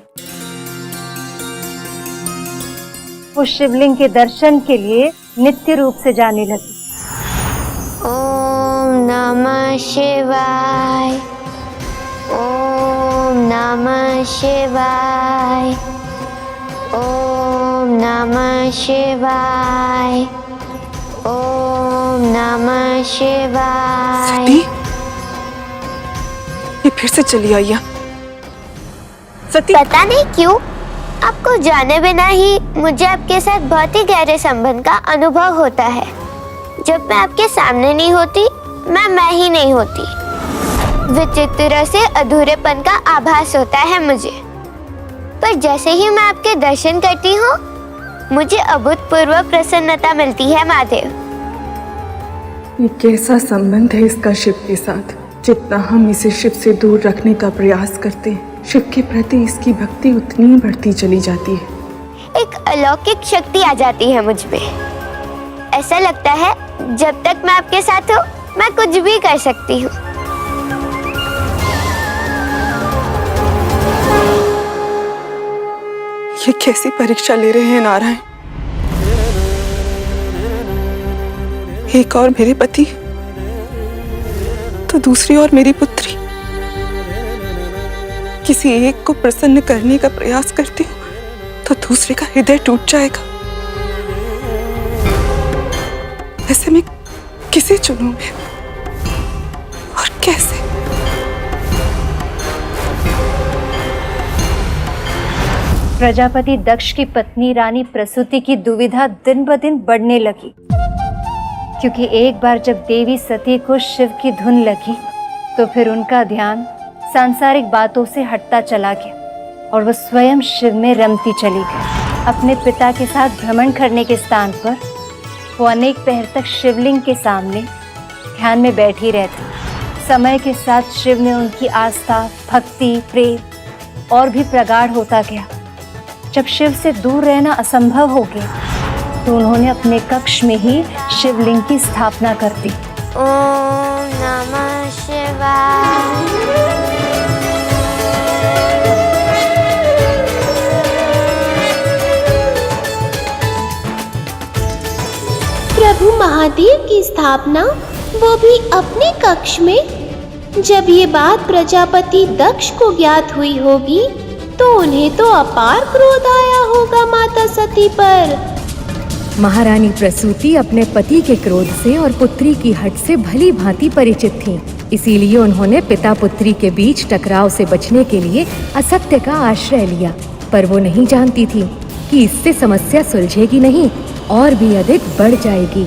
वो शिवलिंग के दर्शन के लिए नित्य रूप से जाने लगी। ओम नमः शिवाय, ओम नमः शिवाय, ओम नमः शिवाय, ओम नमः शिवाय। सती, ये फिर से चली आई है। सती, पता नहीं क्यों आपको जाने बिना ही मुझे आपके साथ बहुत ही गहरे संबंध का अनुभव होता है। जब मैं आपके सामने नहीं होती, मैं ही नहीं होती। विचित्र से अधूरेपन का आभास होता है मुझे, पर जैसे ही मैं आपके दर्शन करती हूँ मुझे अभूतपूर्व प्रसन्नता मिलती है। महादेव, ये कैसा संबंध है इसका शिव के साथ? जितना हम इसे शिव से दूर रखने का प्रयास करते हैं, शिव के प्रति इसकी भक्ति उतनी बढ़ती चली जाती है। एक अलौकिक शक्ति आ जाती है मुझ में। ऐसा लगता है जब तक मैं आपके साथ हूँ मैं कुछ भी कर सकती हूँ। ये कैसी परीक्षा ले रहे हैं नारायण? एक और मेरे पति तो दूसरी और मेरी पुत्री। किसी एक को प्रसन्न करने का प्रयास करती हूँ तो दूसरे का हृदय टूट जाएगा। ऐसे में किसे चुनूं मैं और कैसे? प्रजापति दक्ष की पत्नी रानी प्रसूति की दुविधा दिन ब दिन बढ़ने लगी, क्योंकि एक बार जब देवी सती को शिव की धुन लगी तो फिर उनका ध्यान सांसारिक बातों से हटता चला गया और वो स्वयं शिव में रमती चली गई। अपने पिता के साथ भ्रमण करने के स्थान पर वो अनेक पहर तक शिवलिंग के सामने ध्यान में बैठी रहती। समय के साथ शिव में उनकी आस्था, भक्ति, प्रेम और भी प्रगाढ़ होता गया। जब शिव से दूर रहना असंभव हो गया तो उन्होंने अपने कक्ष में ही शिवलिंग की स्थापना कर दी। ओम नमः शिवाय। प्रभु महादेव की स्थापना, वो भी अपने कक्ष में। जब ये बात प्रजापति दक्ष को ज्ञात हुई होगी तो उन्हें तो अपार क्रोध आया होगा माता सती पर। महारानी प्रसूति अपने पति के क्रोध से और पुत्री की हट से भली भांति परिचित थीं। इसीलिए उन्होंने पिता पुत्री के बीच टकराव से बचने के लिए असत्य का आश्रय लिया। पर वो नहीं जानती थी कि इससे समस्या सुलझेगी नहीं और भी अधिक बढ़ जाएगी।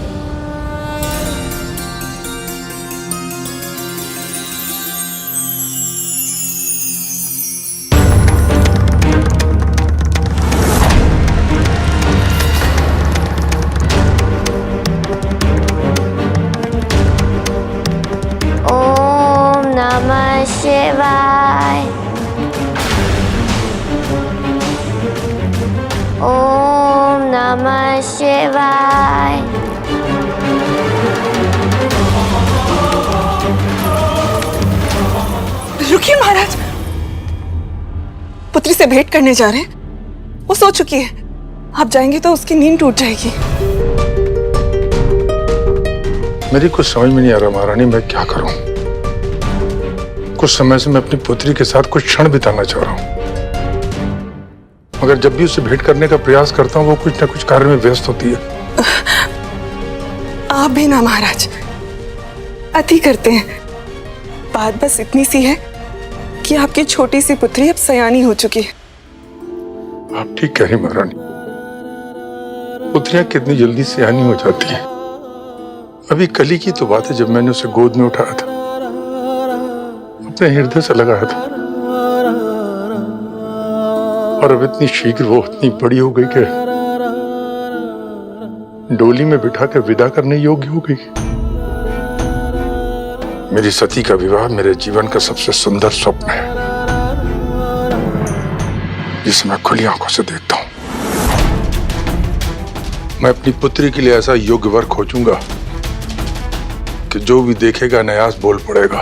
ओम नमः शिवाय। ओम नमः शिवाय। रुकिए महाराज, पुत्री से भेंट करने जा रहे हैं। वो सो चुकी है, आप जाएंगे तो उसकी नींद टूट जाएगी। मेरी कुछ समझ में नहीं आ रहा महारानी, मैं क्या करूं। कुछ समय से मैं अपनी पुत्री के साथ कुछ क्षण बिताना चाह रहा हूं, मगर जब भी उससे भेंट करने का प्रयास करता हूं वो कुछ न कुछ कार्य में व्यस्त होती है। आप भी ना महाराज, अति करते हैं। बात बस इतनी सी है कि आपकी छोटी सी पुत्री अब सयानी हो चुकी है। आप ठीक कह रही महारानी, पुत्रियां कितनी जल्दी सयानी हो जाती हैं। अभी कल ही की तो बात है जब मैंने उसे गोद में उठाया था, अपने हृदय से लगाया था, और अब इतनी शीघ्र वो इतनी बड़ी हो गई कि डोली में बिठा कर विदा करने योग्य हो गई। मेरी सती का विवाह मेरे जीवन का सबसे सुंदर स्वप्न है, जिसे मैं खुली आंखों से देखता हूं। मैं अपनी पुत्री के लिए ऐसा योग्य वर खोजूंगा कि जो भी देखेगा नयास बोल पड़ेगा,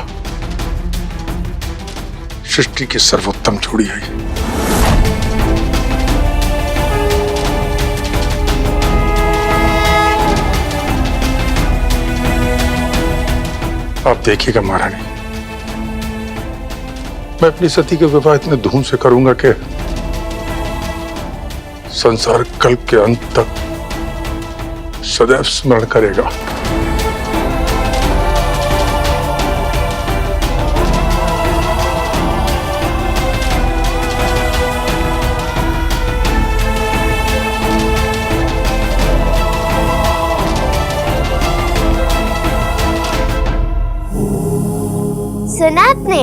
सृष्टि की सर्वोत्तम जोड़ी है ये। आप देखिएगा महारानी, मैं अपनी सती के विवाह इतने धूम से करूंगा कि संसार कल्प के अंत तक सदैव स्मरण करेगा। सुना आपने?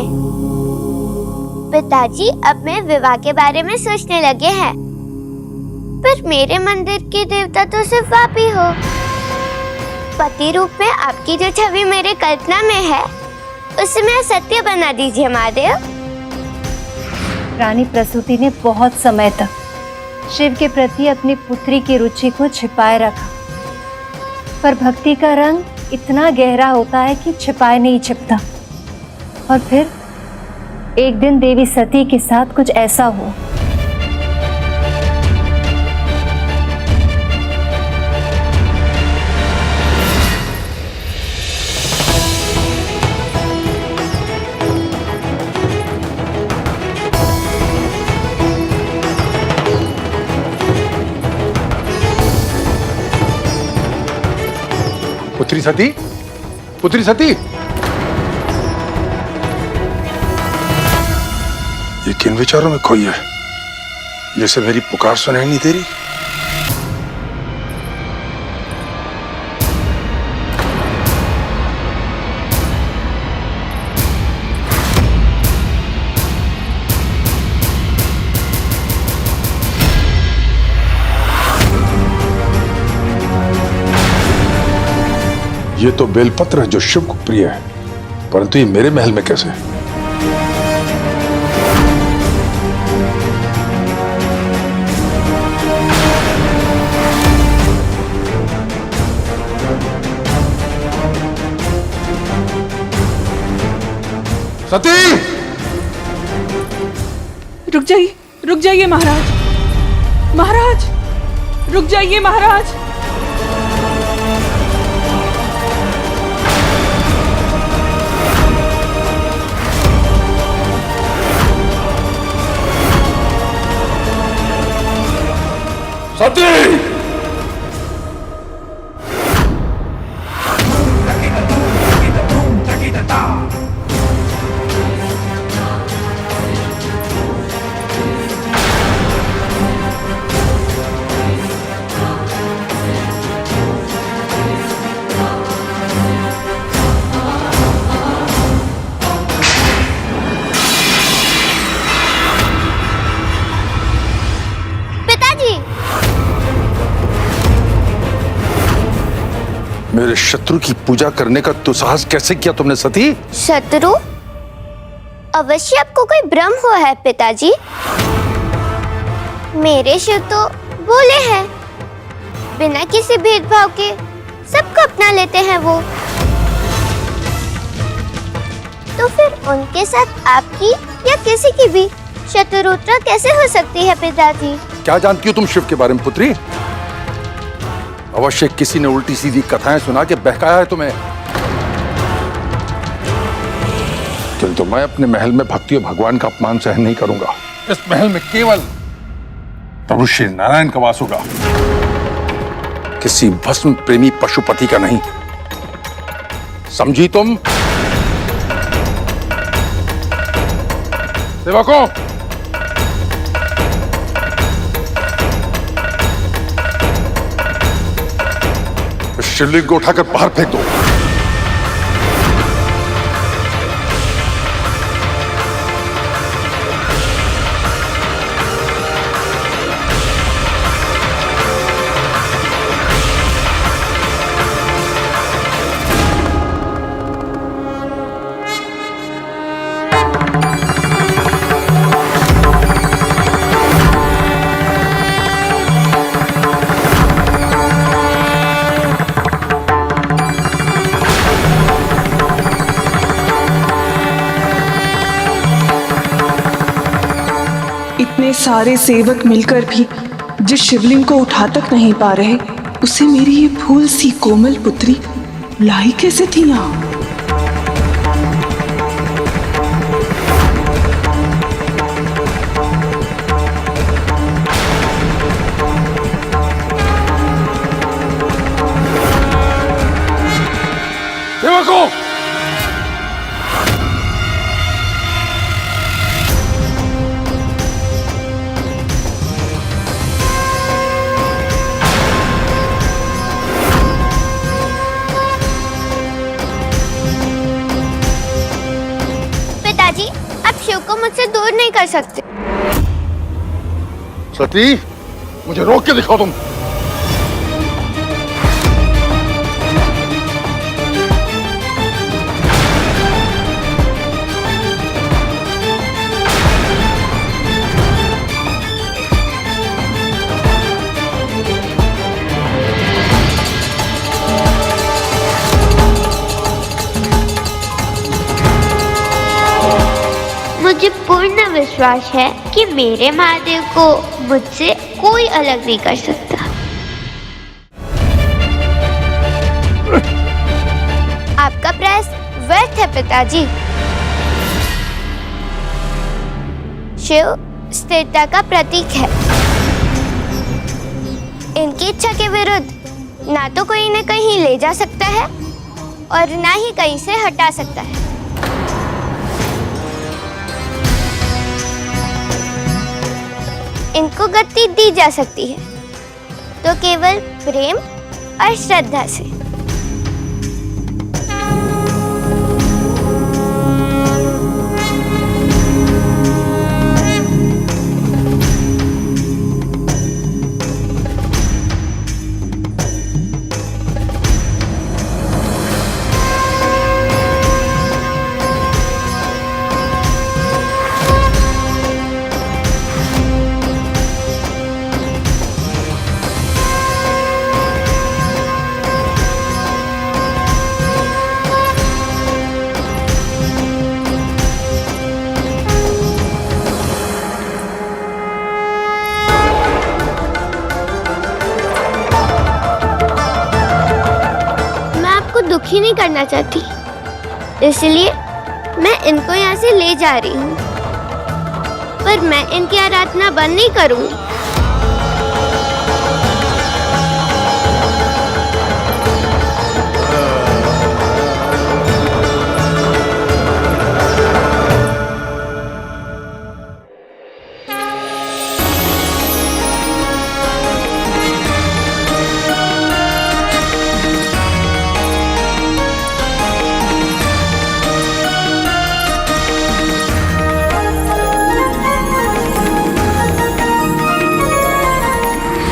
पिताजी अब मैं विवाह के बारे में सोचने लगे हैं। पर मेरे मंदिर के देवता तो सिर्फ आप ही हो। पति रूप में आपकी जो छवि मेरे कल्पना में है उसे मैं सत्य बना दीजिए महादेव। रानी प्रसूति ने बहुत समय तक शिव के प्रति अपनी पुत्री की रुचि को छिपाए रखा, पर भक्ति का रंग इतना गहरा होता है कि छिपाए नहीं छिपता। और फिर एक दिन देवी सती के साथ कुछ ऐसा हुआ। पुत्री सती, पुत्री सती, ये किन विचारों में खोई है? जैसे मेरी पुकार सुनाई नहीं दे रही। ये तो बेलपत्र है जो शिव को प्रिय है, परंतु ये मेरे महल में कैसे? सती! रुक जाइए महाराज, महाराज, रुक जाइए महाराज। सती! मेरे शत्रु की पूजा करने का दुस्साहस कैसे किया तुमने सती? शत्रु? अवश्य आपको कोई भ्रम हुआ है पिताजी। मेरे शिव तो भोले हैं, बिना किसी भेदभाव के सबको अपना लेते हैं वो। तो फिर उनके साथ आपकी या किसी की भी शत्रुता कैसे हो सकती है पिताजी? क्या जानती हो तुम शिव के बारे में पुत्री? अवश्य किसी ने उल्टी सीधी कथाएं सुना के बहकाया है तुम्हें। किंतु मैं अपने महल में भक्ति और भगवान का अपमान सहन नहीं करूंगा। इस महल में केवल प्रभु श्री नारायण का वास होगा, किसी भस्म प्रेमी पशुपति का नहीं। समझी तुम? सेवकों, शिवलिंग को उठाकर बाहर फेंक दो। इतने सारे सेवक मिलकर भी जिस शिवलिंग को उठा तक नहीं पा रहे, उसे मेरी ये फूल सी कोमल पुत्री लाई कैसे थी यहाँ? सेवकों, शिव को मुझसे दूर नहीं कर सकते। सती, मुझे रोक के दिखाओ तुम। मुझे पूर्ण विश्वास है कि मेरे महादेव को मुझसे कोई अलग नहीं कर सकता। आपका प्रयास व्यर्थ है पिताजी। शिव स्थिरता का प्रतीक है। इनकी इच्छा के विरुद्ध ना तो कोई इन्हें कहीं ले जा सकता है और ना ही कहीं से हटा सकता है। इनको गति दी जा सकती है तो केवल प्रेम और श्रद्धा से। दुखी नहीं करना चाहती, इसलिए मैं इनको यहाँ से ले जा रही हूँ, पर मैं इनकी आराधना बंद नहीं करूँगी।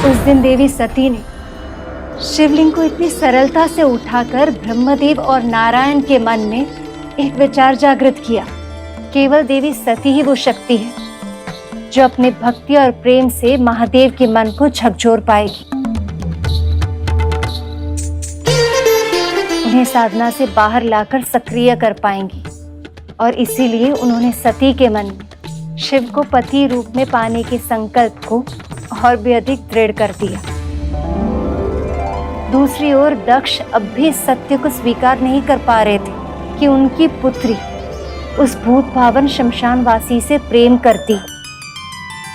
उस दिन देवी सती ने शिवलिंग को इतनी सरलता से उठाकर ब्रह्मदेव और नारायण के मन में एक विचार जागृत किया। केवल देवी सती ही वो शक्ति है जो अपने भक्ति और प्रेम से महादेव के मन को झकझोर पाएगी। उन्हें साधना से बाहर लाकर सक्रिय कर पाएंगी और इसीलिए उन्होंने सती के मन में शिव को पति रूप में पाने के संकल्प को और भी अधिक दृढ़ कर दिया। दूसरी ओर दक्ष अब भी सत्य को स्वीकार नहीं कर पा रहे थे कि उनकी पुत्री उस भूत भावन शमशानवासी से प्रेम करती,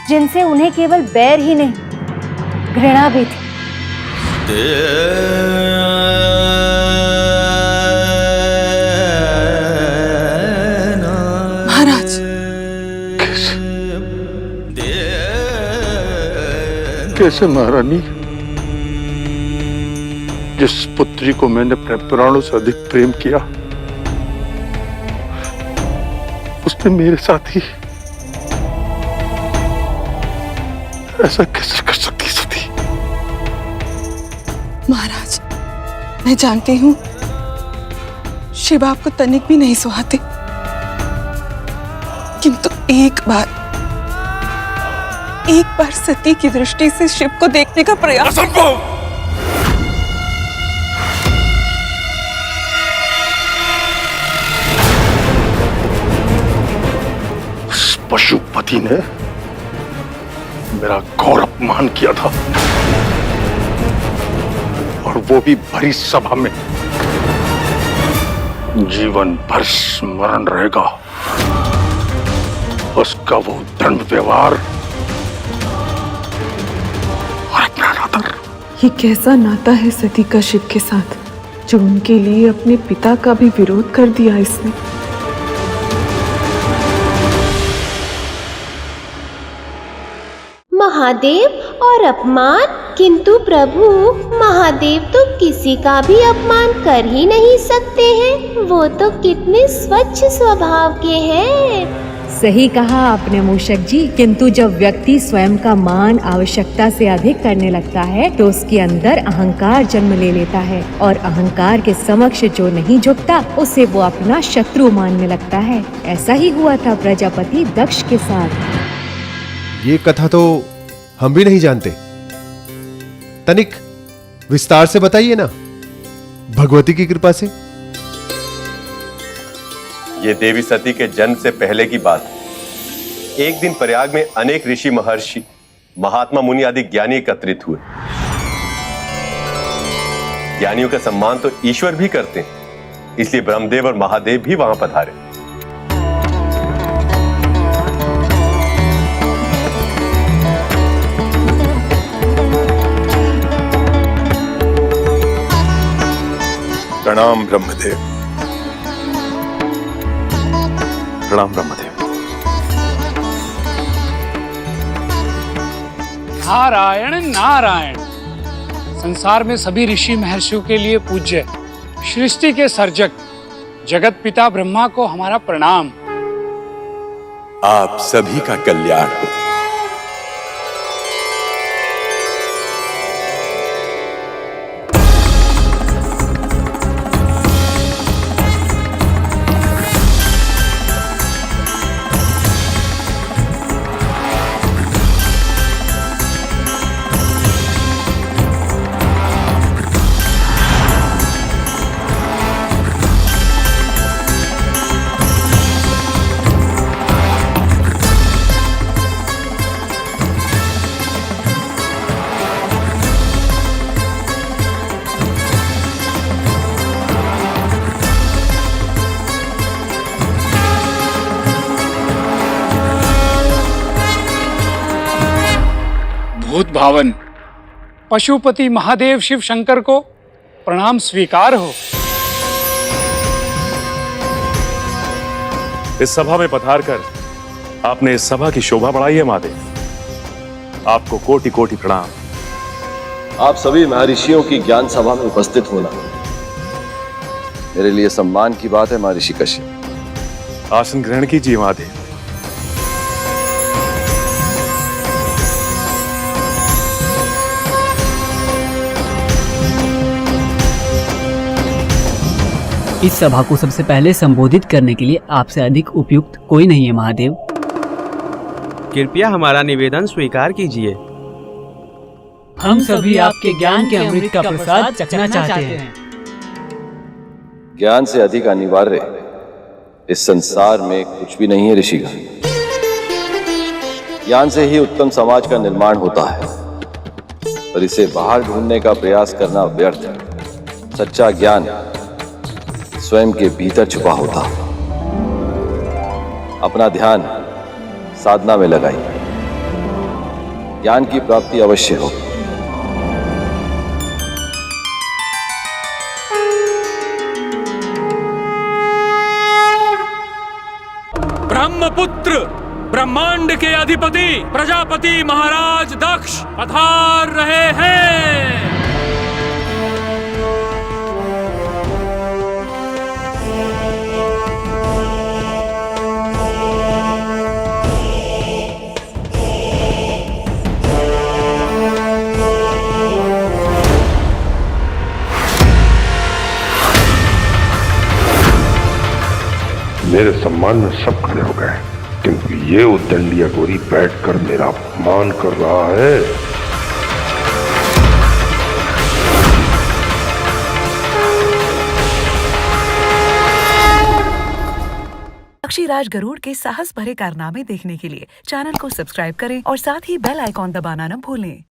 जिनसे उन्हें केवल बैर ही नहीं घृणा भी थी। महाराज, कैसे महारानी? जिस पुत्री को मैंने अपने प्राणों से अधिक प्रेम किया, उसने मेरे साथ ही ऐसा कैसे कर सकती सती? महाराज, मैं जानती हूँ शिव आपको तनिक भी नहीं सुहाते, किंतु एक बार सती की दृष्टि से शिव को देखने का प्रयास। उस पशुपति ने मेरा घोर अपमान किया था, और वो भी भरी सभा में। जीवन भर स्मरण रहेगा उसका वो दंड व्यवहार और अपना नाता। ये कैसा नाता है सती का शिव के साथ, जो उनके लिए अपने पिता का भी विरोध कर दिया इसने। महादेव और अपमान, किंतु प्रभु महादेव तो किसी का भी अपमान कर ही नहीं सकते हैं, वो तो कितने स्वच्छ स्वभाव के हैं। सही कहा आपने मूषक जी, किंतु जब व्यक्ति स्वयं का मान आवश्यकता से अधिक करने लगता है तो उसके अंदर अहंकार जन्म ले लेता है, और अहंकार के समक्ष जो नहीं झुकता उसे वो अपना शत्रु मानने लगता है। ऐसा ही हुआ था प्रजापति दक्ष के साथ। ये कथा तो हम भी नहीं जानते, तनिक विस्तार से बताइए ना, भगवती की कृपा से। ये देवी सती के जन्म से पहले की बात है। एक दिन प्रयाग में अनेक ऋषि, महर्षि, महात्मा, मुनि आदि ज्ञानी एकत्रित हुए। ज्ञानियों का सम्मान तो ईश्वर भी करते हैं, इसलिए ब्रह्मदेव और महादेव भी वहां पधारे। प्रणाम ब्रह्मदेव। प्रणाम ब्रह्मदेव। नारायण नारायण। संसार में सभी ऋषि महर्षियों के लिए पूज्य सृष्टि के सर्जक जगत पिता ब्रह्मा को हमारा प्रणाम। आप सभी का कल्याण हो। भूत भावन पशुपति महादेव शिव शंकर को प्रणाम स्वीकार हो। इस सभा में पधार कर आपने इस सभा की शोभा बढ़ाई है महादेव। आपको कोटि कोटि प्रणाम। आप सभी महर्षियों की ज्ञान सभा में उपस्थित होना मेरे लिए सम्मान की बात है। महर्षि कश्यप, आसन ग्रहण कीजिए महादेव। इस सभा को सबसे पहले संबोधित करने के लिए आपसे अधिक उपयुक्त कोई नहीं है महादेव। कृपया हमारा निवेदन स्वीकार कीजिए। हम सभी आपके ज्ञान के अमृत का प्रसाद चखना चाहते हैं। ज्ञान से अधिक अनिवार्य इस संसार में कुछ भी नहीं है ऋषिगण। ज्ञान से ही उत्तम समाज का निर्माण होता है, पर इसे बाहर ढूंढने का प्रयास करना व्यर्थ है। सच्चा ज्ञान स्वयं के भीतर छुपा होता। अपना ध्यान साधना में लगाइए, ज्ञान की प्राप्ति अवश्य हो। ब्रह्मपुत्र ब्रह्मांड के अधिपति प्रजापति महाराज दक्ष पधार रहे हैं। मेरे सम्मान में सब खड़े हो गए, किंतु ये उद्दंडी अघोरी बैठकर मेरा अपमान कर रहा है। पक्षीराज गरुड़ के साहस भरे कारनामे देखने के लिए चैनल को सब्सक्राइब करें और साथ ही बेल आइकॉन दबाना न भूलें।